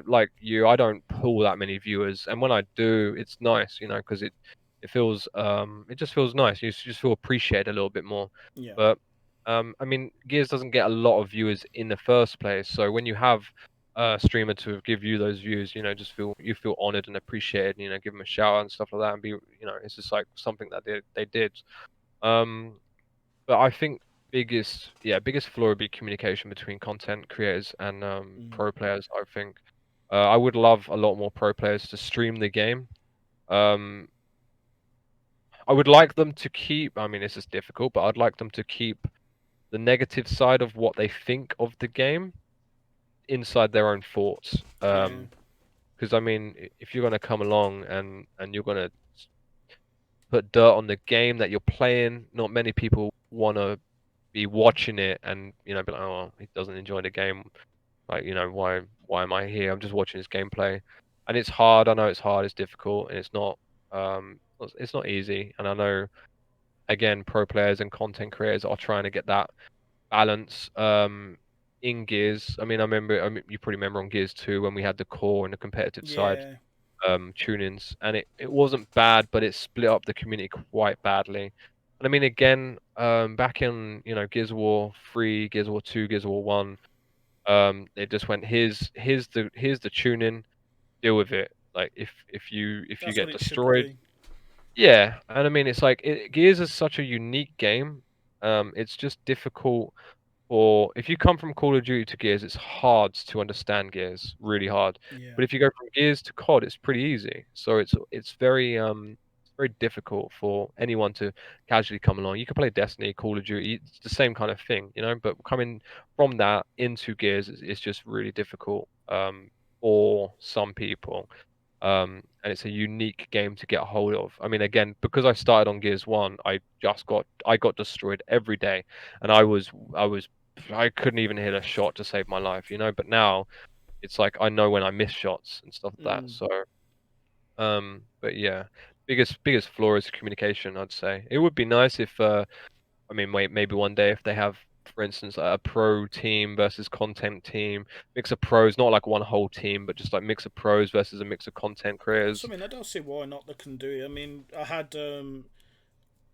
like you, I don't pull that many viewers, and when I do, it's nice, because it just feels nice. You just feel appreciated a little bit more.
Yeah.
But I mean, Gears doesn't get a lot of viewers in the first place, so when you have streamer to give you those views, just feel honored and appreciated, give them a shout out and stuff like that, and it's just like something that they did. Um, but I think biggest flaw would be communication between content creators and
Mm.
pro players. I think I would love a lot more pro players to stream the game. Um, I would like them to keep. I mean, this is difficult, but I'd like them to keep the negative side of what they think of the game inside their own thoughts.
Yeah.
Because I mean, if you're gonna come along and you're gonna put dirt on the game that you're playing, not many people wanna be watching it and be like, oh, he doesn't enjoy the game. Like, why am I here? I'm just watching his gameplay, and it's hard. I know it's hard. It's difficult, and it's not easy. And I know again, pro players and content creators are trying to get that balance. In Gears, I mean, you probably remember on Gears 2 when we had the core and the competitive side
Yeah.
tunings, and it wasn't bad, but it split up the community quite badly. And I mean, again, back in Gears of War 3, Gears of War 2, Gears of War 1, it just went here's the tuning, deal with it. Like if you
That's what
get
it should
destroyed,
be.
yeah. And I mean, it's like Gears is such a unique game. It's just difficult. Or if you come from Call of Duty to Gears, it's hard to understand Gears, really hard.
Yeah.
But if you go from Gears to COD, it's pretty easy. So it's very difficult for anyone to casually come along. You can play Destiny, Call of Duty, it's the same kind of thing, But coming from that into Gears is just really difficult for some people. And it's a unique game to get a hold of. I mean, again, because I started on Gears 1, I got destroyed every day, and I couldn't even hit a shot to save my life, But now it's like I know when I miss shots and stuff like that.
Mm.
So, but yeah, biggest flaw is communication. I'd say it would be nice if, I mean, maybe one day if they have, for instance, a pro team versus content team, mix of pros, not like one whole team, but just like mix of pros versus a mix of content
That's
creators.
something I don't see why not they can do it. I mean, I had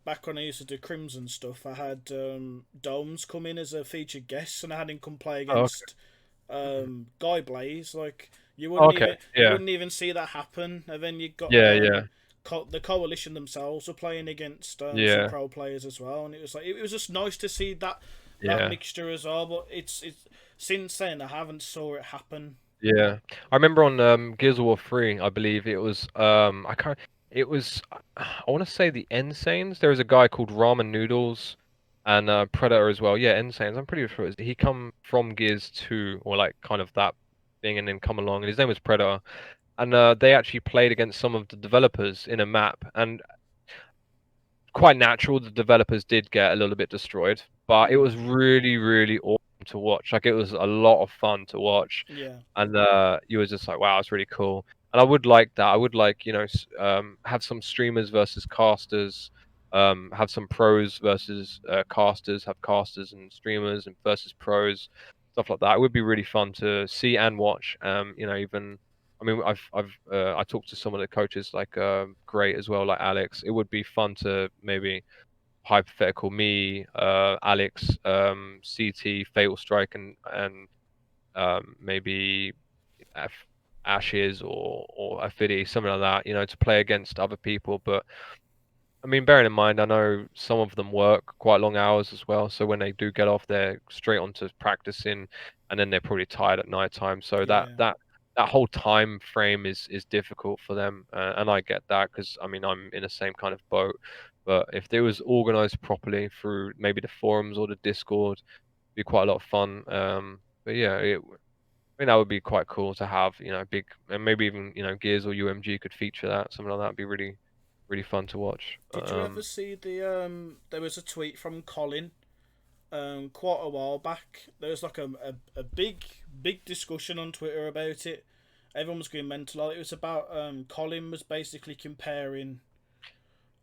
back when I used to do Crimson stuff, I had Domes come in as a featured guest, and I had him come play
Oh, okay.
against Guy Blaze. Like you
Oh,
wouldn't
okay.
even you
Yeah.
wouldn't even see that happen. And then you got
Yeah. Yeah.
the coalition themselves were playing against some
Yeah.
pro players as well, and it was like it was just nice to see that
Yeah.
mixture as well. But it's since then I haven't saw it happen.
Yeah, I remember on Gears of War 3, I believe it was I can't it was I want to say the Ensains. There was a guy called Ramen Noodles and Predator as well. Yeah, Ensains. I'm pretty sure he come from Gears 2 or like kind of that thing and then come along and his name was Predator. And they actually played against some of the developers in a map and quite natural the developers did get a little bit destroyed, but it was
Mm,
really really awesome to watch. Like it was a lot of fun to watch,
yeah,
and you were just like, wow, it's really cool. And I would like that. I would like have some streamers versus casters, have some pros versus casters, have casters and streamers and versus pros, stuff like that. It would be really fun to see and watch. Even I mean, I talked to some of the coaches like Great as well, like Alex. It would be fun to maybe hypothetical me, Alex, CT, Fatal Strike, and maybe F- Ashes or Affidi, something like that. To play against other people. But I mean, bearing in mind, I know some of them work quite long hours as well. So when they do get off, they're straight onto practicing, and then they're probably tired at night time. So that
yeah,
that that whole time frame is difficult for them, and I get that because I mean I'm in the same kind of boat. But if it was organized properly through maybe the forums or the Discord, it'd be quite a lot of fun. But yeah, think that would be quite cool to have, big, and maybe even, Gears or UMG could feature that. Something like that would be really, really fun to watch.
Did you ever see the There was a tweet from Colin quite a while back. There was like a big discussion on Twitter about it. Everyone was going mental. It was about Colin was basically comparing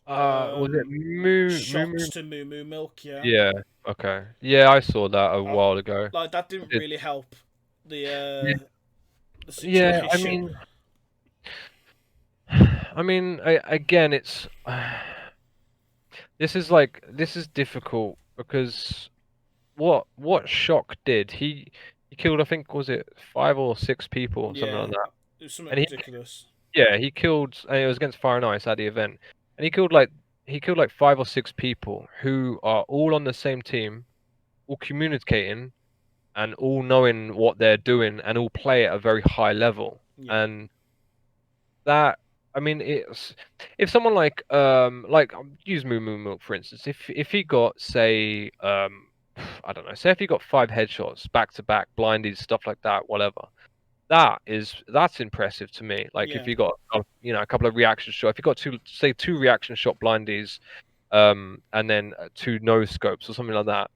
Was it
shocks to Moo Moo Milk. Yeah,
Yeah. Okay. Yeah, I saw that a
I,
while ago.
like that
I
didn't
did.
really help the
Yeah.
the
Yeah. I
situation.
mean, again, it's this is difficult because what Shock did, he killed, I think, was it 5 or 6 people or something
Yeah,
like that,
it was something
and
ridiculous.
he killed, and it was against Fire and Ice at the event, and he killed like 5 or 6 people who are all on the same team, all communicating and all knowing what they're doing and all play at a very high level.
Yeah,
And that, it's, if someone use MOOMOOMILK for instance, if he got, say, I don't know, say if he got 5 headshots back to back, blindies, stuff like that, whatever. That's impressive to me. Like if
yeah,
you got a couple of reaction shot, if you got two reaction shot blindies, and then 2 no scopes or something like that,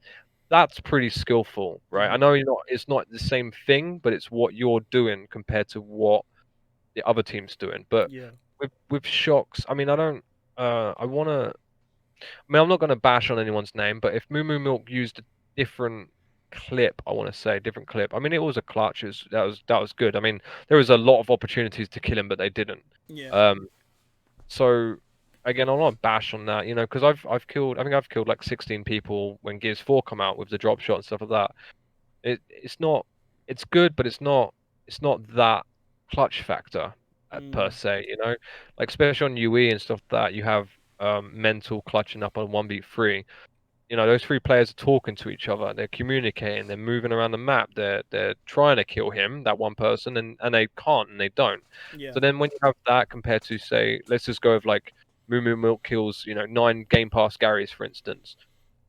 that's pretty skillful, right? I
hmm
know it's not the same thing, but it's what you're doing compared to what the other team's doing. But
yeah,
with shocks, I don't. I wanna. I'm not gonna bash on anyone's name, but if Moo Moo Milk used a different clip, I want to say different clip. It was a clutch. That was good. There was a lot of opportunities to kill him, but they didn't.
yeah,
Um. So again, I'm not bash on that, because I've killed. I think I've killed like 16 people when Gears 4 come out with the drop shot and stuff like that. It's not, it's good, but it's not that clutch factor, per
mm,
se, like especially on UE and stuff like that you have, mental clutching up on 1v3. Those 3 players are talking to each other, they're communicating, they're moving around the map, they're trying to kill him, that one person, and they can't, and they don't.
yeah,
So then when you have that compared to, say, let's just go with like Moo Moo Milk kills, 9 Game Pass Garys, for instance.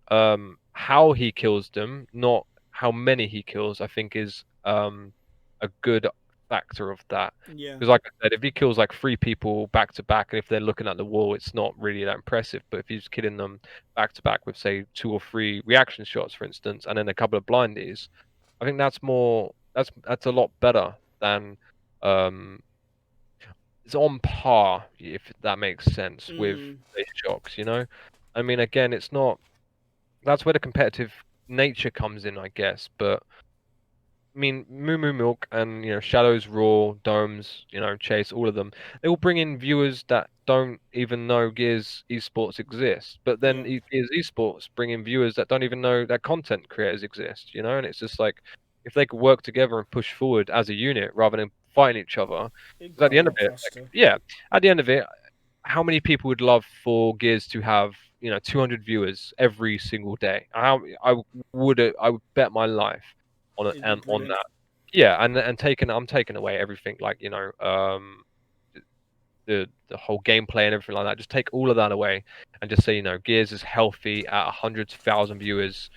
How he kills them, not how many he kills, I think is, a good factor of that.
yeah,
Because like I said, if he kills like 3 people back to back, and if they're looking at the wall, it's not really that impressive. But if he's killing them back to back with, say, 2 or 3 reaction shots, for instance, and then a couple of blindies, I think that's more. That's a lot better than, um, it's on par, if that makes sense, with
mm,
the shocks. Again, it's not. That's where the competitive nature comes in, I guess. But Moo Moo Milk and, Shadows, Raw, Domes, Chase, all of them, they all bring in viewers that don't even know Gears esports exists. But then
yeah,
Gears esports bring in viewers that don't even know that content creators exist. And it's just like, if they could work together and push forward as a unit rather than fighting each other.
it'd
Because at
go
the
a
end of
lot
it, like,
faster.
yeah, at the end of it, how many people would love for Gears to have, 200 viewers every single day? I would bet my life
It'd be
on
brilliant.
that. Yeah, and I'm taking away everything, like, the whole gameplay and everything like that. Just take all of that away and just say, Gears is healthy at 100,000 viewers,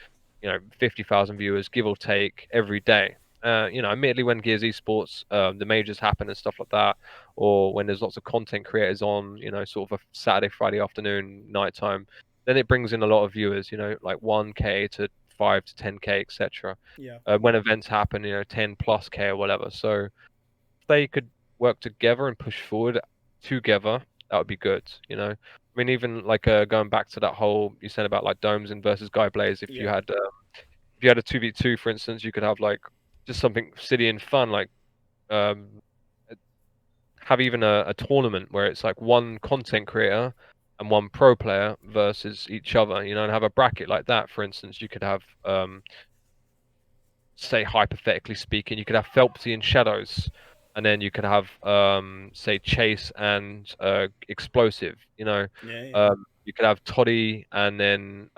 50,000 viewers, give or take, every day. Admittedly, when Gears esports, the majors happen and stuff like that, or when there's lots of content creators on, sort of a Saturday, Friday afternoon, nighttime, then it brings in a lot of viewers, like 1K to 5 to 10K, etc.
Yeah,
When events happen, 10 plus K or whatever. So if they could work together and push forward together, that would be good. Even like, going back to that whole you said about like Domes and versus Guy Blaze. If you
yeah,
had, if you had a 2v2, for instance, you could have like just something silly and fun, like, um, have even a tournament where it's like one content creator and one pro player versus each other, and have a bracket like that. For instance, you could have, say, hypothetically speaking, you could have Phelpsy and Shadows, and then you could have, say, Chase and, Explosive.
yeah, yeah,
You could have Toddy and then,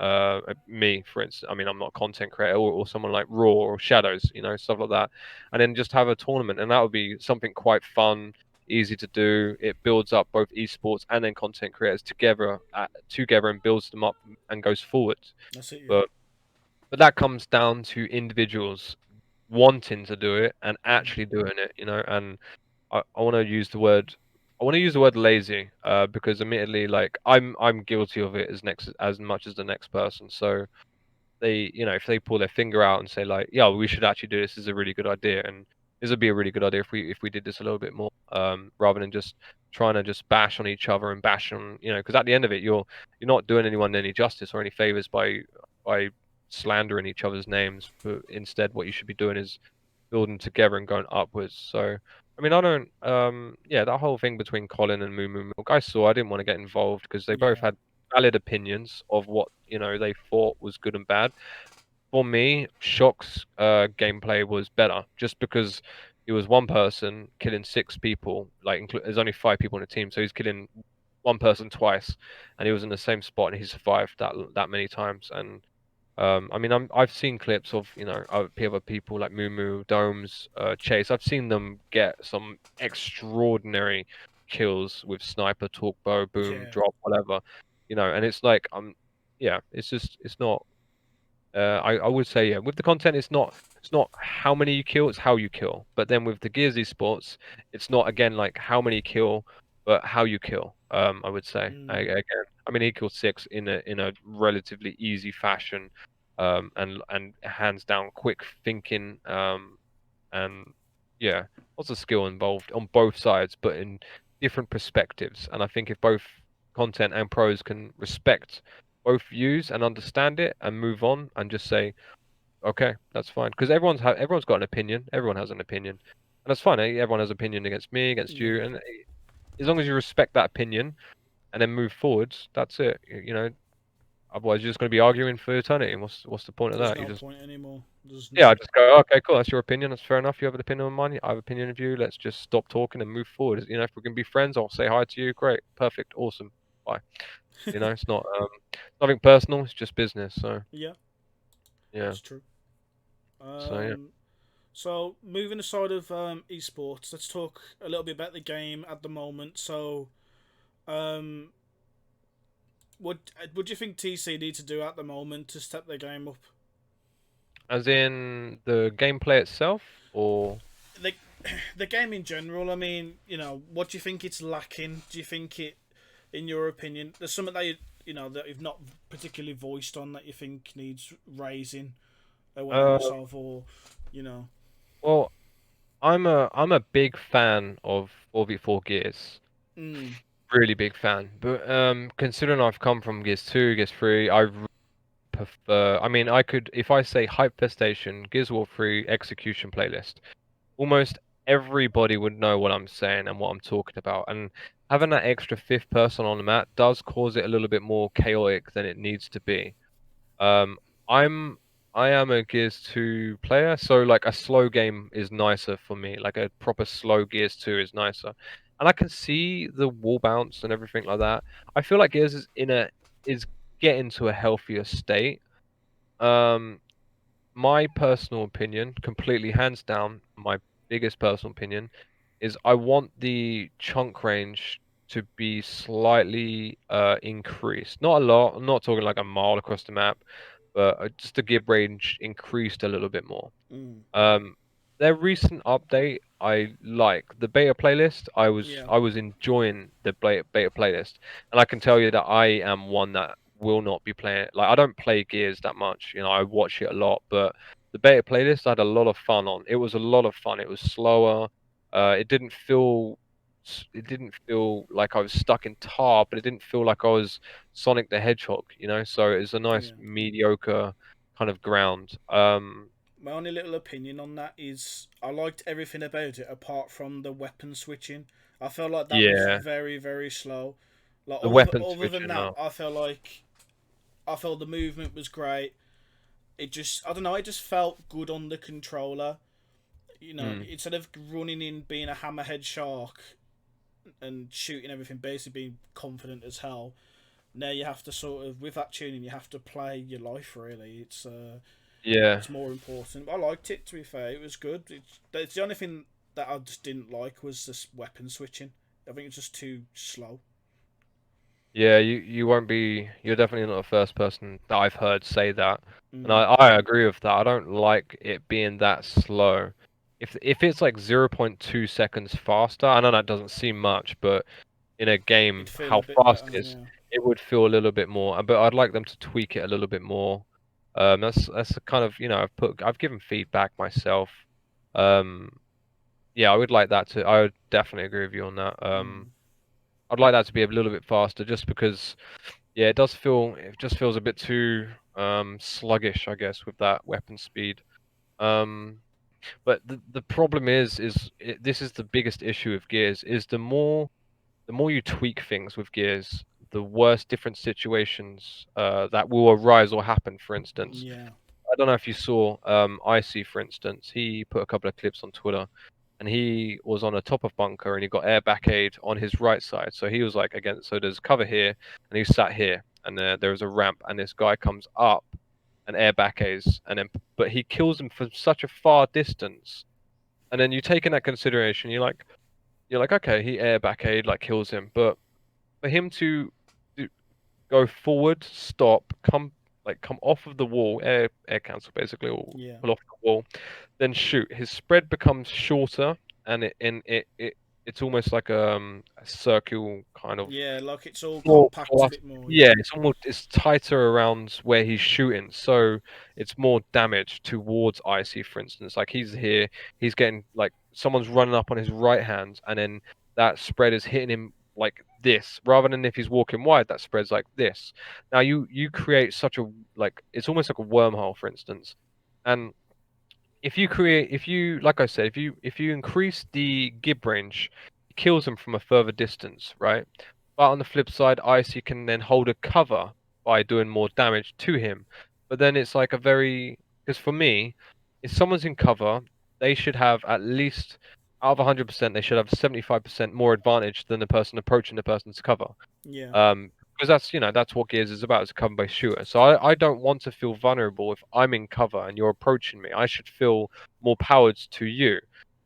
me, for instance. I'm not a content creator, or someone like Raw or Shadows, stuff like that, and then just have a tournament, and that would be something quite fun, easy to do. It builds up both esports and then content creators together and builds them up and goes forward.
that's it. Yeah,
But that comes down to individuals wanting to do it and actually doing it, and I want to use the word lazy, because admittedly, like I'm guilty of it as much as the next person. So if they pull their finger out and say like, yeah, we should actually do this, is a really good idea, and this would be a really good idea if we did this a little bit more, rather than just trying to just bash on each other and bash on, because at the end of it, you're not doing anyone any justice or any favors by slandering each other's names, but instead what you should be doing is building together and going upwards. So, I mean, I don't, yeah, that whole thing between Colin and MOOMOOMILK, I didn't want to get involved because they both
Yeah.
had valid opinions of what, they thought was good and bad. For me, Shock's gameplay was better just because he was one person killing six people. Like, there's only five people in the team, so he's killing one person twice, and he was in the same spot and he survived that many times. And I mean, I've seen clips of other people like Moo Domes, Chase. I've seen them get some extraordinary kills with sniper, talk bow, boom,
Yeah.
drop, whatever, and it's like yeah, it's not. I would say, yeah, with the content, it's not how many you kill, it's how you kill. But then with the Gears esports, it's not again like how many you kill, but how you kill. I would say
Mm.
again. I mean, he killed six in a relatively easy fashion, and hands down quick thinking, and yeah, lots of skill involved on both sides, but in different perspectives. And I think if both content and pros can respect both views and understand it and move on and just say, okay, that's fine, because everyone's got an opinion. Everyone has an opinion, and that's fine. Everyone has opinion against me, against you,
Yeah.
and as long as you respect that opinion and then move forwards, that's it. Otherwise, you're just going to be arguing for eternity. What's the point of
There's
that? You
no
just
point anymore. There's
Yeah, I
no.
just go, okay, cool. That's your opinion. That's fair enough. You have an opinion on mine. I have an opinion of you. Let's just stop talking and move forward. If we can be friends, I'll say hi to you. Great, perfect, awesome. Bye. It's not nothing personal. It's just business. So
Yeah,
yeah.
that's true.
So yeah.
Um, so moving aside of esports, let's talk a little bit about the game at the moment. So, um, what do you think TC need to do at the moment to step their game up?
As in the gameplay itself, or
The the game in general. I mean, what do you think it's lacking? Do you think it, in your opinion, there's something that that you've not particularly voiced on that you think needs raising
uh,
awareness of, or you know?
well, I'm a big fan of 4v4 Gears.
Mm,
Really big fan. But considering I've come from Gears 2, Gears 3, I prefer. I mean, I could, if I say Hype Festation, Gears of War 3 execution playlist, almost everybody would know what I'm saying and what I'm talking about. And having that extra fifth person on the map does cause it a little bit more chaotic than it needs to be. Um, I'm I am a Gears 2 player, so like a slow game is nicer for me. Like a proper slow Gears 2 is nicer. And I can see the wall bounce and everything like that. I feel like Gears is getting to a healthier state. Um, my personal opinion, completely hands down, my biggest personal opinion is I want the chunk range to be slightly increased. Not a lot. I'm not talking like a mile across the map, but just the give range increased a little bit more.
mm,
Um, their recent update, I like the beta playlist. I was
yeah,
I was enjoying the beta playlist, and I can tell you that I am one that will not be playing. Like I don't play Gears that much. I watch it a lot, but the beta playlist I had a lot of fun on. It was a lot of fun. It was slower. It didn't feel. It didn't feel like I was stuck in tar, but it didn't feel like I was Sonic the Hedgehog. So it was a nice
yeah.
mediocre kind of ground.
My only little opinion on that is I liked everything about it apart from the weapon switching. I felt like that was
Yeah,
very, very slow. Like
the
other
weapon
other than
switching
that,
now.
I felt the movement was great. It just, I don't know, it just felt good on the controller.
Mm.
Instead of running in being a hammerhead shark and shooting everything, basically being confident as hell. Now you have to sort of, with that tuning, you have to play your life. Really,
Yeah,
it's more important. I liked it. To be fair, it was good. It's the only thing that I just didn't like was this weapon switching. I think it's just too slow.
Yeah, you won't be. You're definitely not the first person that I've heard say that, and
Mm.
I agree with that. I don't like it being that slow. If it's like 0.2 seconds faster, I know that doesn't seem much, but in a
It'd
game,
feel
how
a bit
fast
better.
it is,
Yeah.
it would feel a little bit more. But I'd like them to tweak it a little bit more. That's the kind of, I've given feedback myself. Um, yeah, I would like that to. I would definitely agree with you on that.
Mm.
I'd like that to be a little bit faster, just because, yeah, it just feels a bit too sluggish, I guess, with that weapon speed. Um, but the problem this is the biggest issue with Gears is the more you tweak things with Gears, the worse different situations that will arise or happen. For instance,
Yeah.
I don't know if you saw Icy, for instance. He put a couple of clips on Twitter, and he was on a top of bunker, and he got air back aid on his right side. So he was like, again, so there's cover here, and he sat here, and there was a ramp, and this guy comes up and air back aids, and then but he kills him from such a far distance. And then you take in that consideration, you're like, okay, he air back aid like kills him, but for him to do, go forward, stop, come off of the wall, air cancel basically, or
Yeah.
pull off the wall, then shoot. His spread becomes shorter, and it's almost like a circle kind of
Yeah. Like it's all
more
compact a
plus.
bit more. Yeah.
Yeah, it's tighter around where he's shooting, so it's more damage towards Icy, for instance. Like he's here, he's getting like someone's running up on his right hand, and then that spread is hitting him like this, rather than if he's walking wide, that spread's like this. Now you create such a like it's almost like a wormhole, for instance, and if you like I said, if you increase the gib range, it kills them from a further distance, right? But on the flip side, Icy can then hold a cover by doing more damage to him. But then it's like a very because for me, if someone's in cover, they should have at least out of 100%, they should have 75% more advantage than the person approaching the person's cover.
Yeah.
Because that's what Gears is about, it's a cover-based shooter. So I don't want to feel vulnerable if I'm in cover and you're approaching me. I should feel more powered to you.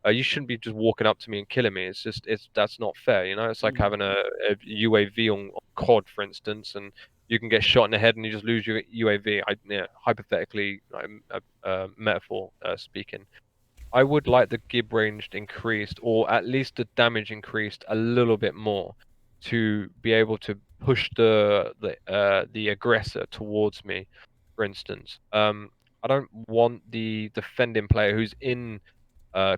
You shouldn't be just walking up to me and killing me. That's not fair. It's like
Mm.
having a UAV on COD, for instance, and you can get shot in the head and you just lose your UAV. Yeah, hypothetically, metaphor speaking. I would like the gib range increased, or at least the damage increased a little bit more, to be able to push the aggressor towards me. For instance, I don't want the defending player who's in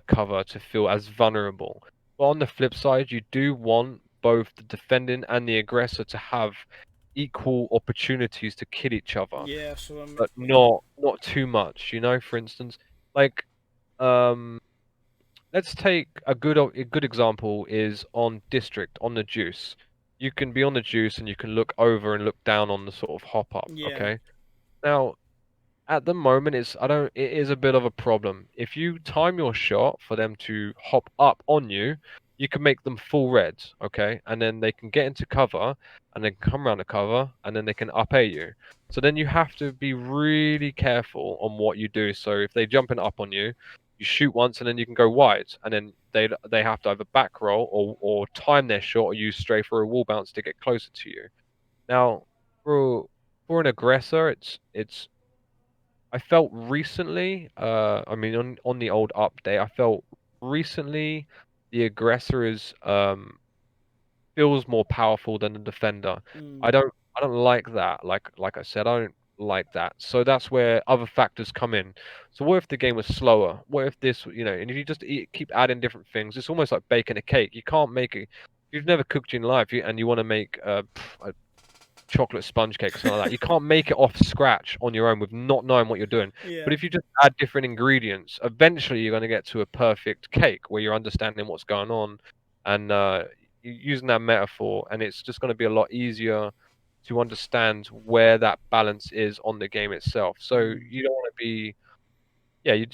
cover to feel as vulnerable. But on the flip side, you do want both the defending and the aggressor to have equal opportunities to kill each other,
Yeah. So
but
yeah.
not too much. For instance, like um let's take a good example is on District on the Juice. You can be on the Juice and you can look over and look down on the sort of hop up.
Yeah.
Okay. Now at the moment, it is a bit of a problem. If you time your shot for them to hop up on you, you can make them full red, okay? And then they can get into cover and then come around the cover and then they can up A you. So then you have to be really careful on what you do. So if they jumping up on you, you shoot once and then you can go wide, and then they have to either back roll or time their shot or use stray for a wall bounce to get closer to you. Now, for an aggressor, it's I felt recently, I mean, on the old update, I felt recently the aggressor is feels more powerful than the defender.
Mm.
I don't like that. Like I said, I don't like that. So that's where other factors come in. So what if the game was slower? What if this, and if you just keep adding different things, it's almost like baking a cake. You can't make it. You've never cooked in life, and you want to make a chocolate sponge cake or something like that. You can't make it off scratch on your own with not knowing what you're doing. But
Yeah.
if you just add different ingredients, eventually you're going to get to a perfect cake where you're understanding what's going on, and using that metaphor, and it's just going to be a lot easier to understand where that balance is on the game itself. So
Mm.
you don't want to be yeah,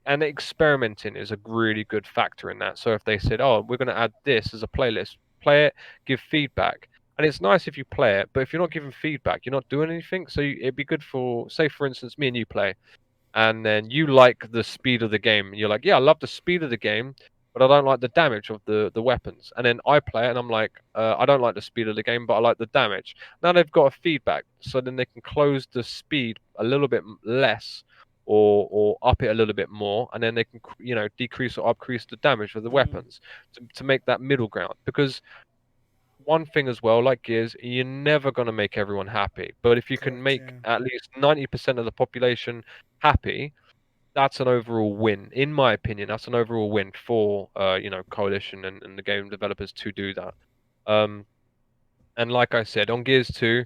and experimenting is a really good factor in that. So if they said, "Oh, we're going to add this as a playlist, play it, give feedback," and it's nice if you play it, but if you're not giving feedback, you're not doing anything. So it'd be good for, say, for instance, me and you play, and then you like the speed of the game, and you're like, "Yeah, I love the speed of the game," but I don't like the damage of the weapons. And then I play it, and I'm like, I don't like the speed of the game, but I like the damage. Now they've got a feedback, so then they can close the speed a little bit less, or up it a little bit more, and then they can decrease or increase the damage of the
Mm.
weapons to make that middle ground. Because one thing as well, like Gears, you're never gonna make everyone happy, but if you can
Correct.
make
Yeah.
at least 90% of the population happy, that's an overall win. In my opinion, that's an overall win for Coalition and the game developers to do that. Um, and like I said, on Gears 2,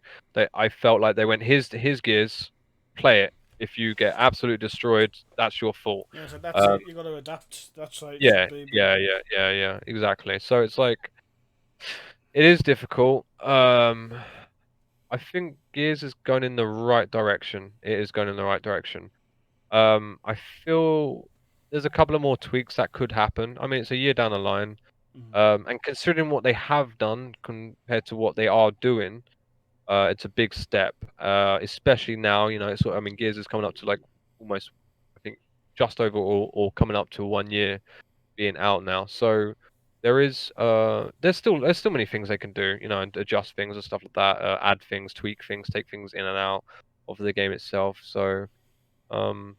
I felt like they went, here's Gears, play it. If you get absolutely destroyed, that's your fault.
Yeah. So that's
Um,
it. You got to adapt. That's how it should
yeah,
be. But
yeah, exactly. So it's like it is difficult. I think Gears is going in the right direction. It is going in the right direction. I feel there's a couple of more tweaks that could happen. I mean, it's a year down the line.
mm,
And considering what they have done compared to what they are doing, it's a big step. Especially now, I mean, Gears is coming up to like almost, I think, just over or coming up to 1 year being out now. So there's still many things they can do, and adjust things and stuff like that, add things, tweak things, take things in and out of the game itself. So um,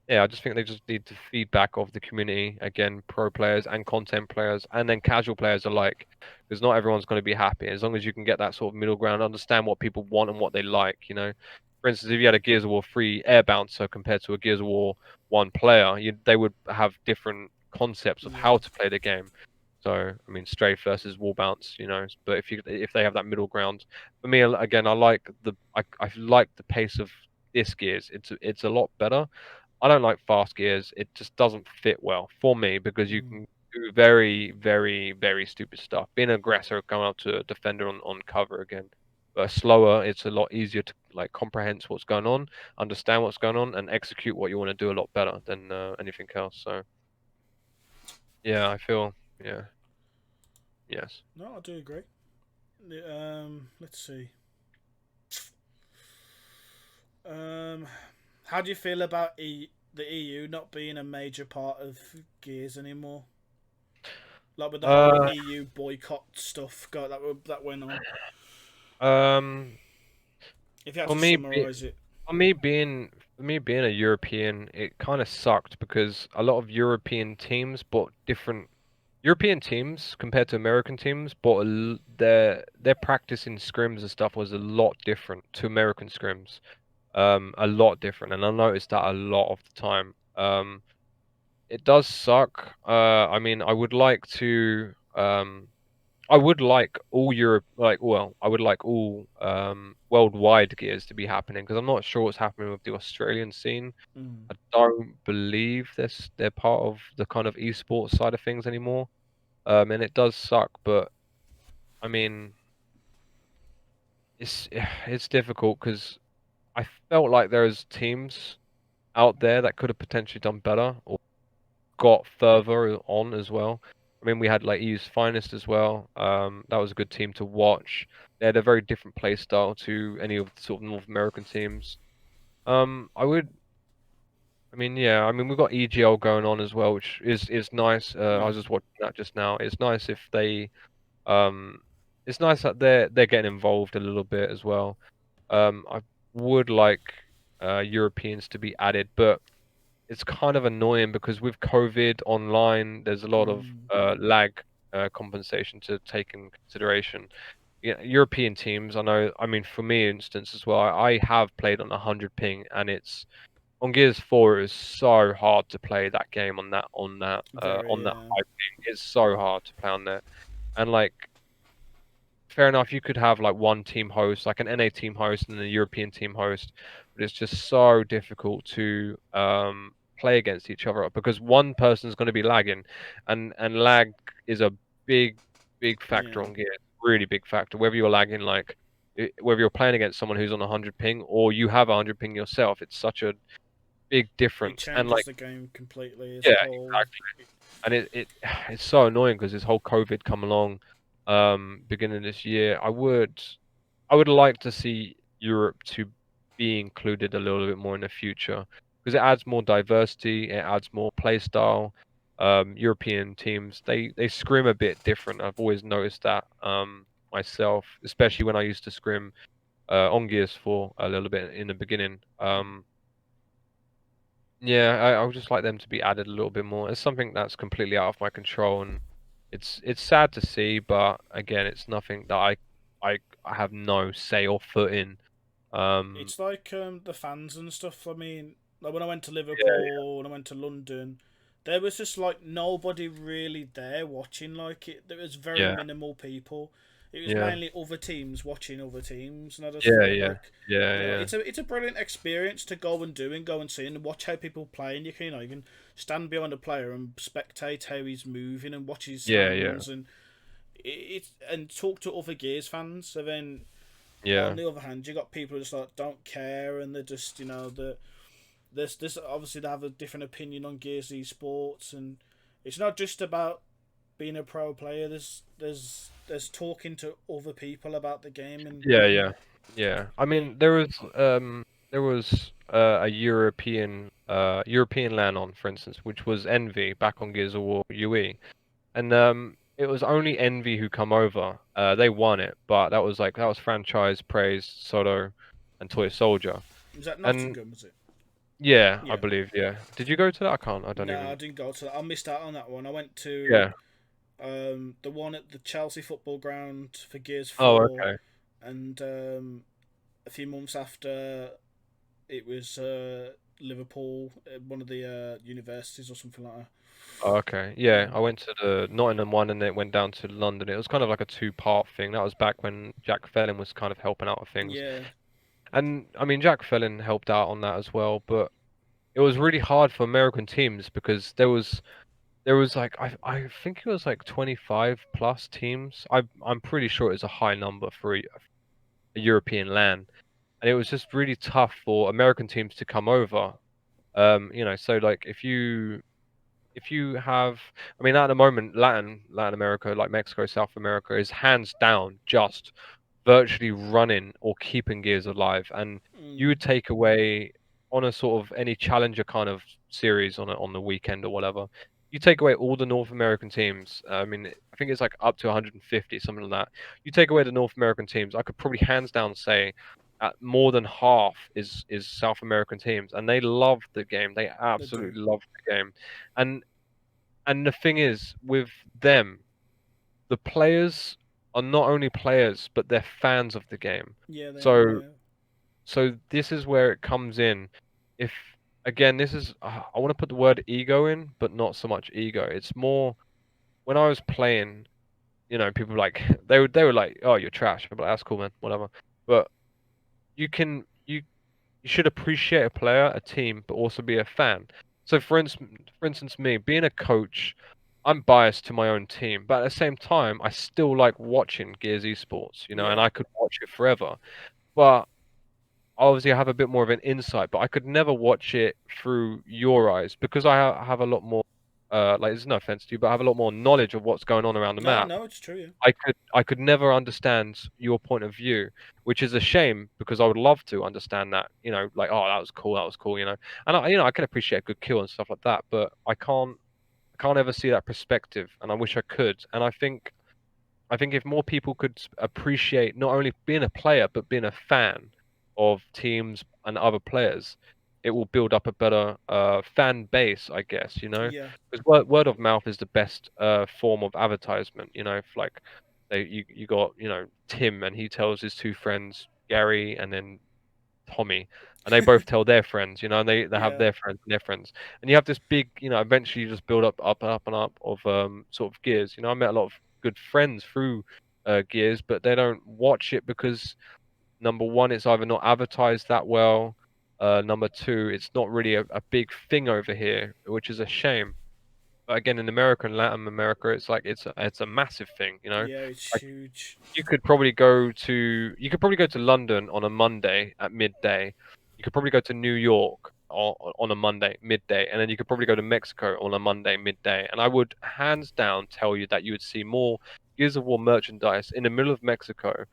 yeah, I just think they just need the feedback of the community, again, pro players and content players, and then casual players alike, because not everyone's going to be happy. As long as you can get that sort of middle ground, understand what people want and what they like. For instance, if you had a Gears of War 3 air bouncer compared to a Gears of War 1 player, they would have different concepts of
yeah.
how to play the game. So, I mean, strafe versus wall bounce. But if they have that middle ground, for me, again, I like the pace of this Gears. It's a lot better. I don't like fast gears. It just doesn't fit well for me because you
Mm,
can do very, very, very stupid stuff. Being an aggressor, coming up to a defender on cover again. But slower, it's a lot easier to like comprehend what's going on, understand what's going on, and execute what you want to do a lot better than anything else. So yeah, I feel yeah, yes.
no, I do agree. Let's see. Um, how do you feel about the EU not being a major part of Gears anymore? Like with the whole
Uh,
EU boycott stuff that went on.
um,
If you had
for
to
me,
summarize it.
for me being a European, it kind of sucked because a lot of European teams compared to American teams, but their practice in scrims and stuff was a lot different to American scrims. A lot different, and I noticed that a lot of the time. It does suck. I mean, I would like all Europe, I would like all worldwide gears to be happening because I'm not sure what's happening with the Australian scene.
Mm,
I don't believe they're part of the kind of esports side of things anymore. And it does suck, but I mean, it's difficult because I felt like there's teams out there that could have potentially done better or got further on as well. I mean, we had like EU's finest as well. That was a good team to watch. They had a very different play style to any of the sort of North American teams. I would. I mean, yeah. I mean, we've got EGL going on as well, which is nice. I was
yeah.
just watching that just now. It's nice if they Um, it's nice that they're getting involved a little bit as well. I would like Europeans to be added, but it's kind of annoying because with COVID online, there's a lot of
Mm,
lag compensation to take in consideration. Yeah, European teams, I know. I mean, for me, instance as well, I have played on 100 ping, and it's on Gears 4. It is so hard to play that game on
very.
that high ping. It's so hard to play on there, and like fair enough, you could have like one team host, like an NA team host and a European team host, but it's just so difficult to play against each other because one person's going to be lagging, and lag is a big big factor
Yeah.
on gear, really big factor. Whether you're lagging whether you're playing against someone who's on 100 ping or you have 100 ping yourself, it's such a big
It
difference. And
changes
like
the game completely as
yeah,
a whole.
exactly. And it's so annoying because this whole COVID come along beginning of this year. I would like to see Europe to be included a little bit more in the future because it adds more diversity, it adds more play style. European teams, they scrim a bit different. I've always noticed that myself, especially when I used to scrim on Gears 4 a little bit in the beginning. Yeah, I would just like them to be added a little bit more. It's something that's completely out of my control, and it's sad to see, but again, it's nothing that I have no say or foot in. Um,
It's like the fans and stuff. I mean, like when I went to
yeah,
Liverpool and I went to London, there was just like nobody really there watching. Like it, there was very
yeah,
minimal people. It was
yeah,
mainly other teams watching other teams, and I just
yeah,
thought
yeah,
like,
yeah,
you know,
yeah,
it's a brilliant experience to go and do and go and see and watch how people play, and you can stand behind a player and spectate how he's moving and watch his
yeah, yeah,
hands and and talk to other Gears fans. So then on
yeah,
the other hand, you got people who just like don't care, and they're just there's this obviously they have a different opinion on Gears esports, and it's not just about being a pro player. There's talking to other people about the game, and
yeah, yeah, yeah. I
yeah,
mean, there was a European LAN on, for instance, which was Envy back on Gears of War UE. And it was only Envy who come over. They won it, but that was franchise, Praise, Soto, and Toy Soldier.
was that
And
Nottingham? Was it?
yeah, I
Yeah.
believe, yeah. Did you go to that? I don't
No, I
even.
didn't go to that. I missed out on that one. I went to
Yeah.
the one at the Chelsea football ground for Gears
Oh,
4,
okay.
and a few months after it was Liverpool, one of the universities or something like that.
Oh, okay. Yeah, I
Um,
went to the Nottingham one and then it went down to London. It was kind of like a two-part thing. That was back when Jack Fellin was kind of helping out with things.
yeah,
And I mean, Jack Fellin helped out on that as well, but it was really hard for American teams because there was like I think it was like 25 plus teams. I'm pretty sure it was a high number for a European LAN, and it was just really tough for American teams to come over. So like if you have, I mean, at the moment, Latin America, like Mexico, South America, is hands down just virtually running or keeping Gears alive. And you
mm,
would take away on a sort of any challenger kind of series on the weekend or whatever. You take away all the North American teams. I mean, I think it's like up to 150, something like that. You take away the North American teams, I could probably hands down say more than half is South American teams, and they love the game. They
they do.
absolutely love the game, and the thing is with them, the players are not only players, but they're fans of the game.
Yeah, they are.
So
Yeah,
this is where it comes in. If again, this is I want to put the word ego in, but not so much ego. It's more when I was playing, people like they were like, "Oh, you're trash." I'm like, "That's cool, man. Whatever." But you can you should appreciate a player, a team, but also be a fan. So for instance, me being a coach, I'm biased to my own team, but at the same time, I still like watching Gears Esports, and
yeah,
I could watch it forever. But obviously, I have a bit more of an insight, but I could never watch it through your eyes because I have a lot more. Like, there's no offense to you, but I have a lot more knowledge of what's going on around the
no,
map.
no, it's true. Yeah,
I could never understand your point of view, which is a shame because I would love to understand that, like, oh, that was cool, and I can appreciate a good kill and stuff like that, but I can't ever see that perspective, and I wish I could, and I think if more people could appreciate not only being a player but being a fan of teams and other players, it will build up a better fan base, I guess.
yeah,
Because word of mouth is the best form of advertisement. If like you got Tim and he tells his two friends Gary and then Tommy, and they both tell their friends, and they have
yeah,
their friends and their friends, and you have this big, eventually you just build up and up and up of sort of Gears. I met a lot of good friends through Gears, but they don't watch it because number one, it's either not advertised that well. Number two, it's not really a big thing over here, which is a shame. But again, in America and Latin America, it's like it's a massive thing.
yeah. It's
Like
huge.
you could probably go to London on a Monday at midday. You could probably go to New York on a Monday midday, and then you could probably go to Mexico on a Monday midday. And I would hands down tell you that you would see more Gears of War merchandise in the middle of Mexico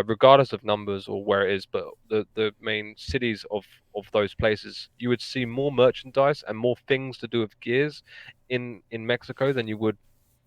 regardless of numbers or where it is, but the main cities of those places, you would see more merchandise and more things to do with gears in Mexico than you would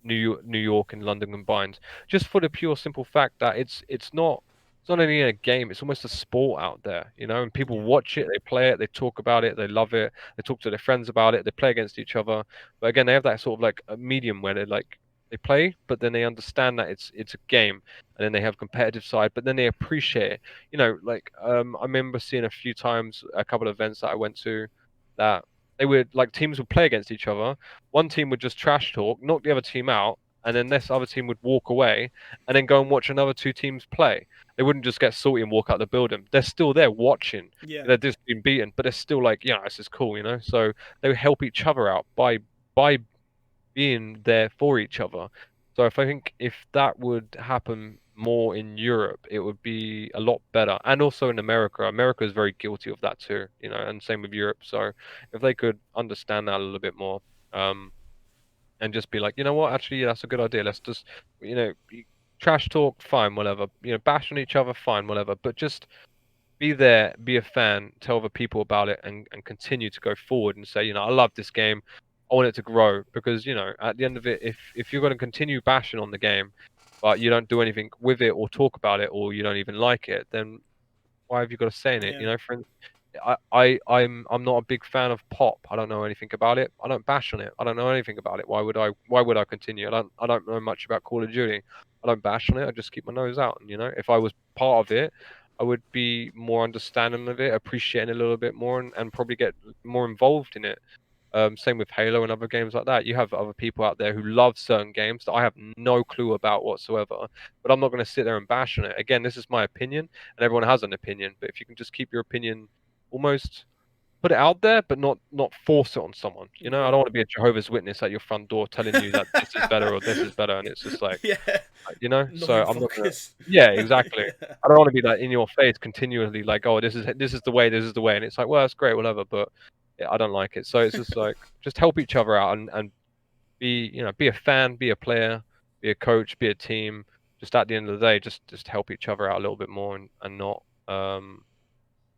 New York and London combined. Just for the pure simple fact that it's not only a game, it's almost a sport out there, you know, and people
Yeah.
watch it, they play it, they talk about it, they love it, they talk to their friends about it, they play against each other. But again, they have that sort of like a medium where they play, but then they understand that it's a game, and then they have competitive side, but then they appreciate it. You know, like I remember seeing a few times a couple of events that I went to that they would like teams would play against each other. One team would just trash talk, knock the other team out, and then this other team would walk away and then go and watch another two teams play. They wouldn't just get salty and walk out the building. They're still there watching.
Yeah.
They're just being beaten, but they're still like, yeah, this is cool, you know. So they would help each other out by being there for each other. So if I think if that would happen more in Europe, it would be a lot better. And also in America. America is very guilty of that too, you know, and same with Europe. So if they could understand that a little bit more, um, and just be like, you know what, actually, yeah, that's a good idea. Let's just, you know, trash talk, fine, whatever. You know, bash on each other, fine, whatever. But just be there, be a fan, tell other people about it, and continue to go forward and say, you know, I love this game. I want it to grow because, you know, at the end of it, if you're going to continue bashing on the game, but you don't do anything with it or talk about it or you don't even like it, then why have you got to say in it?
Yeah.
You know, for I'm not a big fan of pop. I don't know anything about it. I don't bash on it. I don't know anything about it. Why would I continue? I don't know much about Call of Duty. I don't bash on it. I just keep my nose out. And you know, if I was part of it, I would be more understanding of it, appreciating it a little bit more, and probably get more involved in it. Same with Halo and other games like that. You have other people out there who love certain games that I have no clue about whatsoever, but I'm not going to sit there and bash on it. Again, this is my opinion, and everyone has an opinion. But if you can just keep your opinion, almost put it out there, but not force it on someone. You know, I
Yeah.
don't want to be a Jehovah's Witness at your front door telling you that this is better or this is better, and it's just like,
Yeah.
you know. So
Annoying
I'm not gonna.
fuckers.
Yeah, exactly.
Yeah.
I don't want to be like in your face continually, like, oh, this is the way, this is the way, and it's like, well, that's great, whatever, but yeah, I don't like it. So it's just like, just help each other out and be, you know, be a fan, be a player, be a coach, be a team. Just at the end of the day, just help each other out a little bit more and not.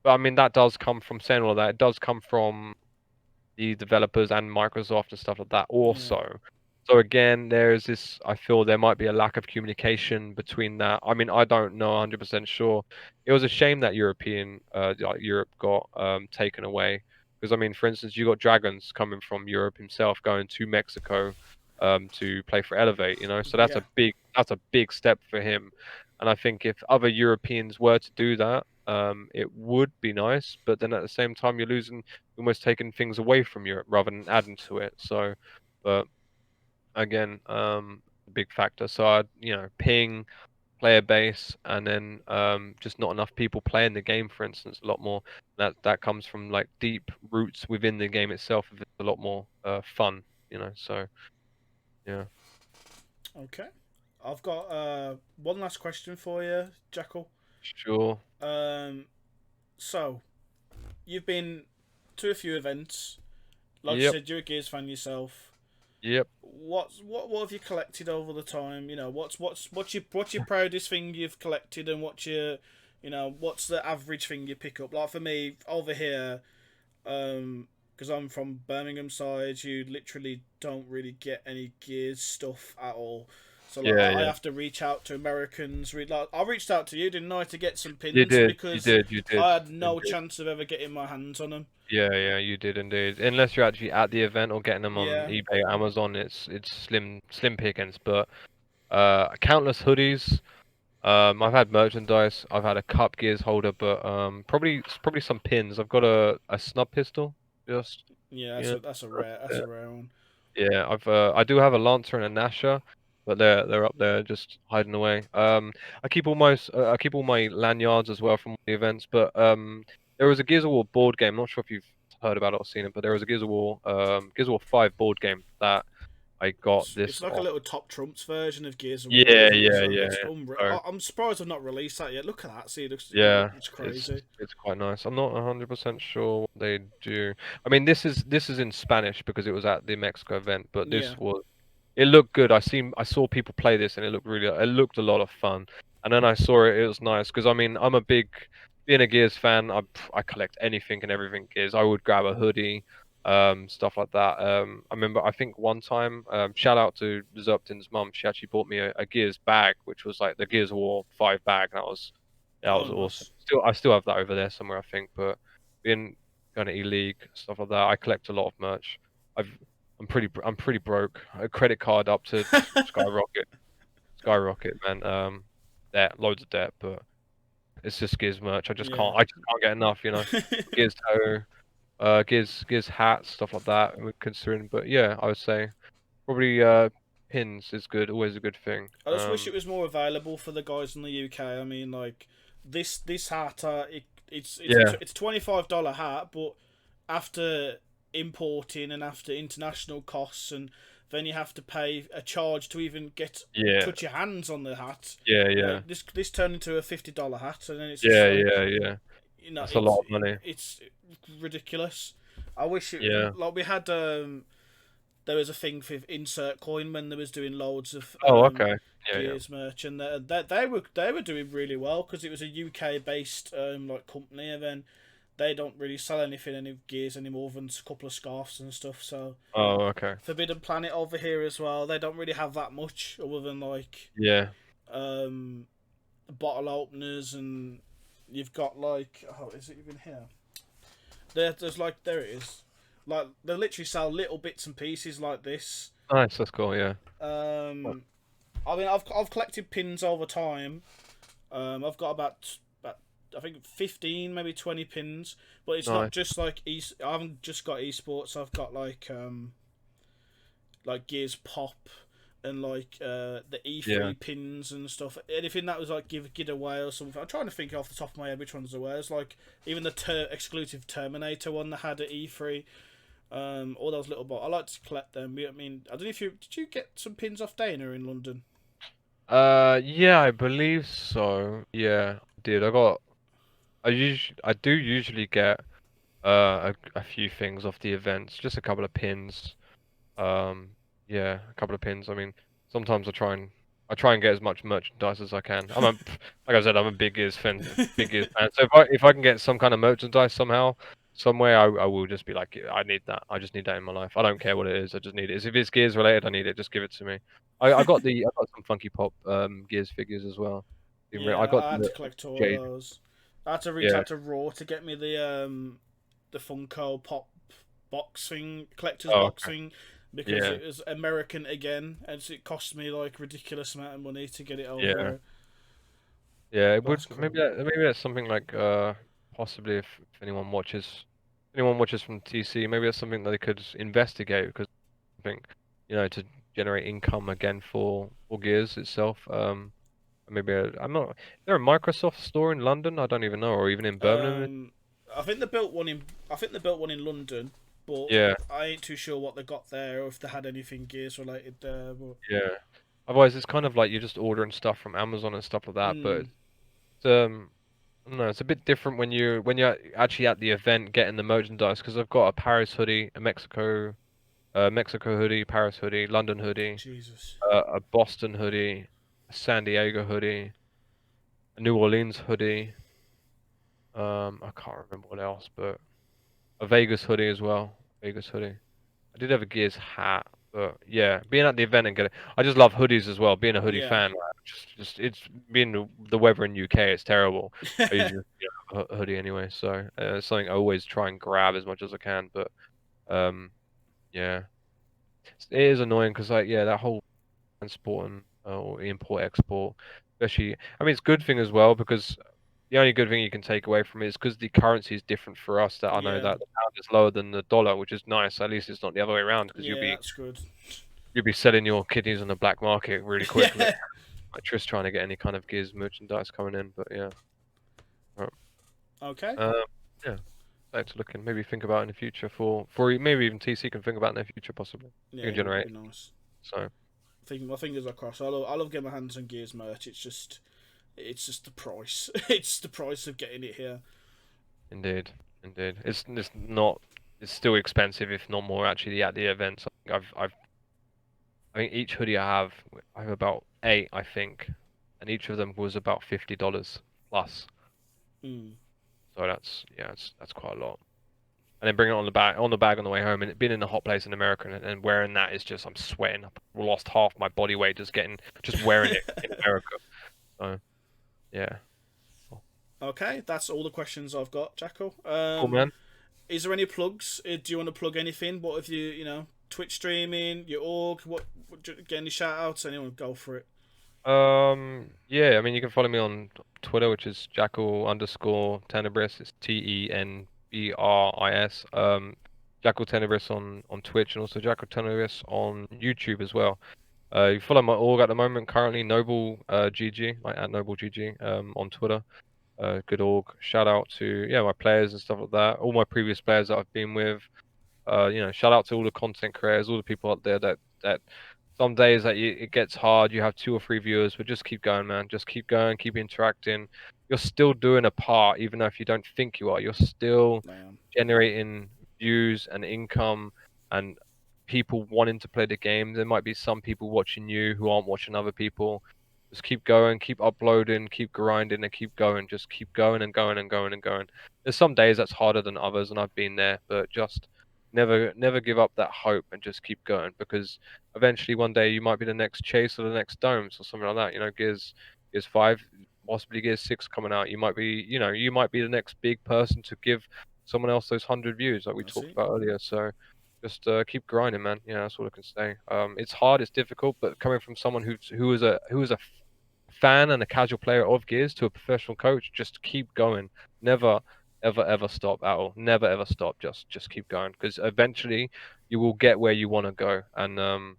But I mean, that does come from saying all of that. It does come from the developers and Microsoft and stuff like that
Yeah.
also. So again, there's this. I feel there might be a lack of communication between that. I mean, I don't know 100% sure. It was a shame that like Europe got taken away because I mean, for instance, you got Dragons coming from Europe himself going to Mexico to play for Elevate. You know, so
Yeah.
that's a big step for him. And I think if other Europeans were to do that, it would be nice. But then at the same time, you're almost taking things away from Europe rather than adding to it. So, but again, big factor. So I, you know, ping, player base, and then just not enough people playing the game, for instance, a lot more. That comes from like deep roots within the game itself. It's a lot more fun, you know. So yeah,
Okay. I've got one last question for you, Jackal.
sure.
Um, so you've been to a few events. Like you
Yep,
said, you're a Gears fan yourself.
yep.
What have you collected over the time? You know, what's your proudest thing you've collected, and what's the average thing you pick up? Like for me over here, because I'm from Birmingham side, you literally don't really get any Gears stuff at all. So like
Yeah,
I
yeah.
have to reach out to Americans. Like I reached out to you, didn't I, to get some
You
pins
did, you
because
did, you
I
did.
had no
Indeed.
chance of ever getting my hands on them.
Yeah, yeah, you did indeed. Unless you're actually at the event or getting them on
Yeah,
eBay, Amazon, it's slim pickings. But countless hoodies. I've had merchandise. I've had a Cup Gears holder, but probably some pins. I've got a snub pistol. Just
yeah,
yeah,
that's
yeah,
a rare one.
yeah. I do have a Lancer and a Nasher, but they're up there just hiding away. I keep all my lanyards as well from the events. But there was a Gears of War board game. Not sure if you've heard about it or seen it, but there was a Gears of War 5 board game that I got
It's
this
like a
off.
little top trumps version of Gears of War,
Yeah,
isn't it?
yeah,
So
yeah.
it's
So
I'm surprised I've not released that yet. Look at that. See,
yeah,
it's crazy.
it's quite nice. I'm not 100% sure what they do. I mean, this is in Spanish because it was at the Mexico event, but
Yeah.
it looked good. I saw people play this and it looked a lot of fun. and then I saw it. It was nice because I mean I'm a big being a Gears fan. I collect anything and everything Gears. I would grab a hoodie, stuff like that. I remember I think one time, shout out to Zerptin's mum. She actually bought me a Gears bag, which was like the Gears of War 5 bag. That
Oh,
was awesome.
nice.
I still have that over there somewhere, I think. But being going to E-League stuff like that, I collect a lot of merch. I've I'm pretty broke. A credit card up to skyrocket, skyrocket, man. Debt, loads of debt, but it's just Gears merch.
Yeah.
I just can't get enough, you know. Gears toe, Gears hats, stuff like that. We're considering, but yeah, I would say probably pins is good, always a good thing.
I just wish it was more available for the guys in the UK. I mean, like this hat,
Yeah,
it's $25 hat, but after importing and after international costs, and then you have to pay a charge to even get
yeah,
touch your hands on the hat.
yeah,
You know,
yeah,
this turned into a $50 hat, and then it's just
yeah,
like,
yeah, yeah.
you know,
That's a lot of money.
it's ridiculous. I wish it
Yeah.
like we had there was a thing for insert coin when they was doing loads of
Oh, okay. Yeah, yeah,
Gears merch, and they were doing really well because it was a UK based like company, and then they don't really sell anything any Gears anymore than a couple of scarves and stuff. So
oh, okay.
Forbidden Planet over here as well, they don't really have that much other than like
Yeah.
um bottle openers, and you've got like, oh, is it even here? There's like, there it is. Like they literally sell little bits and pieces like this.
Nice. That's cool. Yeah.
I mean, I've collected pins over time. I've got about I think 15, maybe 20 pins, but it's not
Nice.
just like I haven't just got esports. I've got like Gears Pop and like the
Yeah.
E3 pins and stuff. Anything that was like give away or something. I'm trying to think off the top of my head which ones there were. It's like even the exclusive Terminator one that had at E3. All those little I like to collect them. I mean, I don't know if you did you get some pins off Dana in London?
Yeah, I believe so. Yeah, dude, I do usually get a few things off the events, just a couple of pins. Um, yeah, a couple of pins. I mean, sometimes I try and get as much merchandise as I can. Like I said, I'm a big Gears fan. So if I can get some kind of merchandise somehow, some way, I will just be like, "Yeah, I need that. I just need that in my life. I don't care what it is. I just need it. If it's Gears related, I need it. Just give it to me. I got some Funky Pop Gears figures as well. I
Yeah,
got
I had
the
to collect all
Jade.
those. I had to reach
Yeah.
out to Raw to get me the Funko Pop box thing, collector's
Oh,
box
okay.
thing, because
Yeah.
it was American again, and so it cost me like ridiculous amount of money to get it over
Yeah.
there.
Yeah, it
But
would
that's cool.
maybe that's something like possibly if anyone watches from TC, maybe that's something that they could investigate because I think to generate income again for Gears itself. Maybe I'm not. Is there a Microsoft store in London? I don't even know, or even in Birmingham.
Um, I think they built one in London, but
Yeah,
I ain't too sure what they got there or if they had anything Gears related there. But
yeah. Otherwise, it's kind of like you're just ordering stuff from Amazon and stuff like that. But
mm,
it's, I don't know, it's a bit different when you're actually at the event getting the merchandise because I've got a Paris hoodie, a Mexico hoodie, Paris hoodie, London hoodie,
Jesus.
a Boston hoodie, a San Diego hoodie, a New Orleans hoodie. I can't remember what else, but a Vegas hoodie as well. Vegas hoodie. I did have a Gears hat, but yeah, being at the event and getting. I just love hoodies as well. Being a hoodie
Yeah.
fan, like, just it's being the weather in UK. It's terrible. I usually have a hoodie anyway, so it's something I always try and grab as much as I can. But um, yeah, it is annoying because like yeah, that whole transport and or import export, especially. I mean, it's a good thing as well because the only good thing you can take away from it is because the currency is different for us. That I know
Yeah.
that the pound is lower than the dollar, which is nice. At least it's not the other way around because
Yeah, that's good.
you'll be selling your kidneys on the black market really quickly.
Yeah.
Like just trying to get any kind of Gears merchandise coming in, but yeah. Right.
Okay.
Um, yeah, back to looking. Maybe think about in the future for maybe even TC can think about in the future possibly. You can
Yeah, that'd
generate.
be nice.
So
I think my fingers are crossed. I love getting my hands on Gears merch. It's just the price. It's the price of getting it here.
indeed, indeed, it's not. It's still expensive, if not more, actually, at the events. I think each hoodie I have about 8, I think. and each of them was about $50 plus.
Mm.
So that's quite a lot. And then bring it on the bag on the way home, and it being in a hot place in America and wearing that is just I'm sweating. I've lost half my body weight just wearing it in America. So yeah,
Okay, that's all the questions I've got, Jackal.
cool man.
Is there any plugs? Do you want to plug anything? What have you, Twitch streaming, your org? Get any shout outs? Anyone go for it?
Yeah, I mean you can follow me on Twitter, which is Jackal_Tenebris. It's Tenebris. Jackal Tenebris on Twitch, and also Jackal Tenebris on YouTube as well. You follow my org at the moment currently, Noble GG, like at Noble GG, on Twitter. Good org. Shout out to my players and stuff like that. All my previous players that I've been with. Shout out to all the content creators, all the people out there that some days that it gets hard. You have 2 or 3 viewers, but just keep going, man. Just keep going, keep interacting. You're still doing a part, even though if you don't think you are. You're still
Man.
generating views and income and people wanting to play the game. There might be some people watching you who aren't watching other people. Just keep going, keep uploading, keep grinding, and keep going. Just keep going and going and going and going. There's some days that's harder than others, and I've been there, but just never give up that hope and just keep going, because eventually one day you might be the next Chase or the next Domes or something like that. Gears 5, possibly Gears 6 coming out. You might be the next big person to give someone else those 100 views like we
That's
talked
it.
about earlier. So just keep grinding, man. Yeah, that's all I can say. It's hard, it's difficult, but coming from someone who is a fan and a casual player of Gears to a professional coach, just keep going. Never, ever stop at all. Never ever stop. Just keep going, because eventually you will get where you want to go. And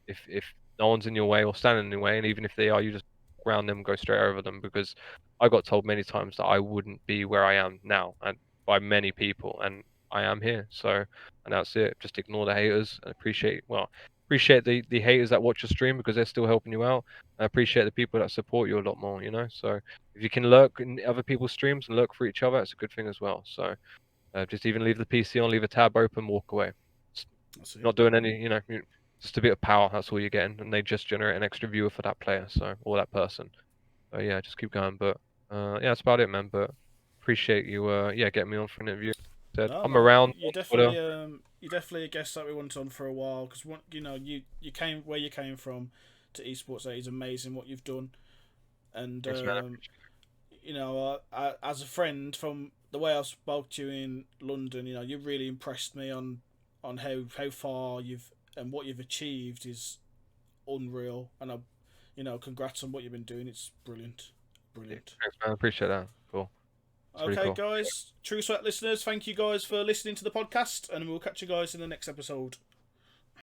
if no one's in your way or standing in your way, and even if they are, you just ground them, go straight over them. Because I got told many times that I wouldn't be where I am now, and by many people, and I am here. So, and that's it. Just ignore the haters and appreciate the haters that watch your stream, because they're still helping you out. I appreciate the people that support you a lot more. So if you can lurk in other people's streams and lurk for each other, it's a good thing as well. So just even leave the PC on, leave a tab open, walk away.
That's it.
Not doing any, just a bit of power. That's all you're getting, and they just generate an extra viewer for that player, or that person. So yeah, just keep going. But yeah, that's about it, man. But appreciate you, getting me on for an interview. Said
No,
I'm
no,
around
you
on Twitter.
definitely a guest that we wanted on for a while because you came where you came from to esports. That is amazing what you've done, and
Thanks, man.
as a friend from the way I spoke to you in London, you really impressed me on how far you've and what you've achieved is unreal, and congrats on what you've been doing. It's brilliant, brilliant.
Thanks, man. I appreciate that. Cool. It's really
Okay,
cool.
guys, True Sweat listeners, thank you guys for listening to the podcast, and we'll catch you guys in the next episode.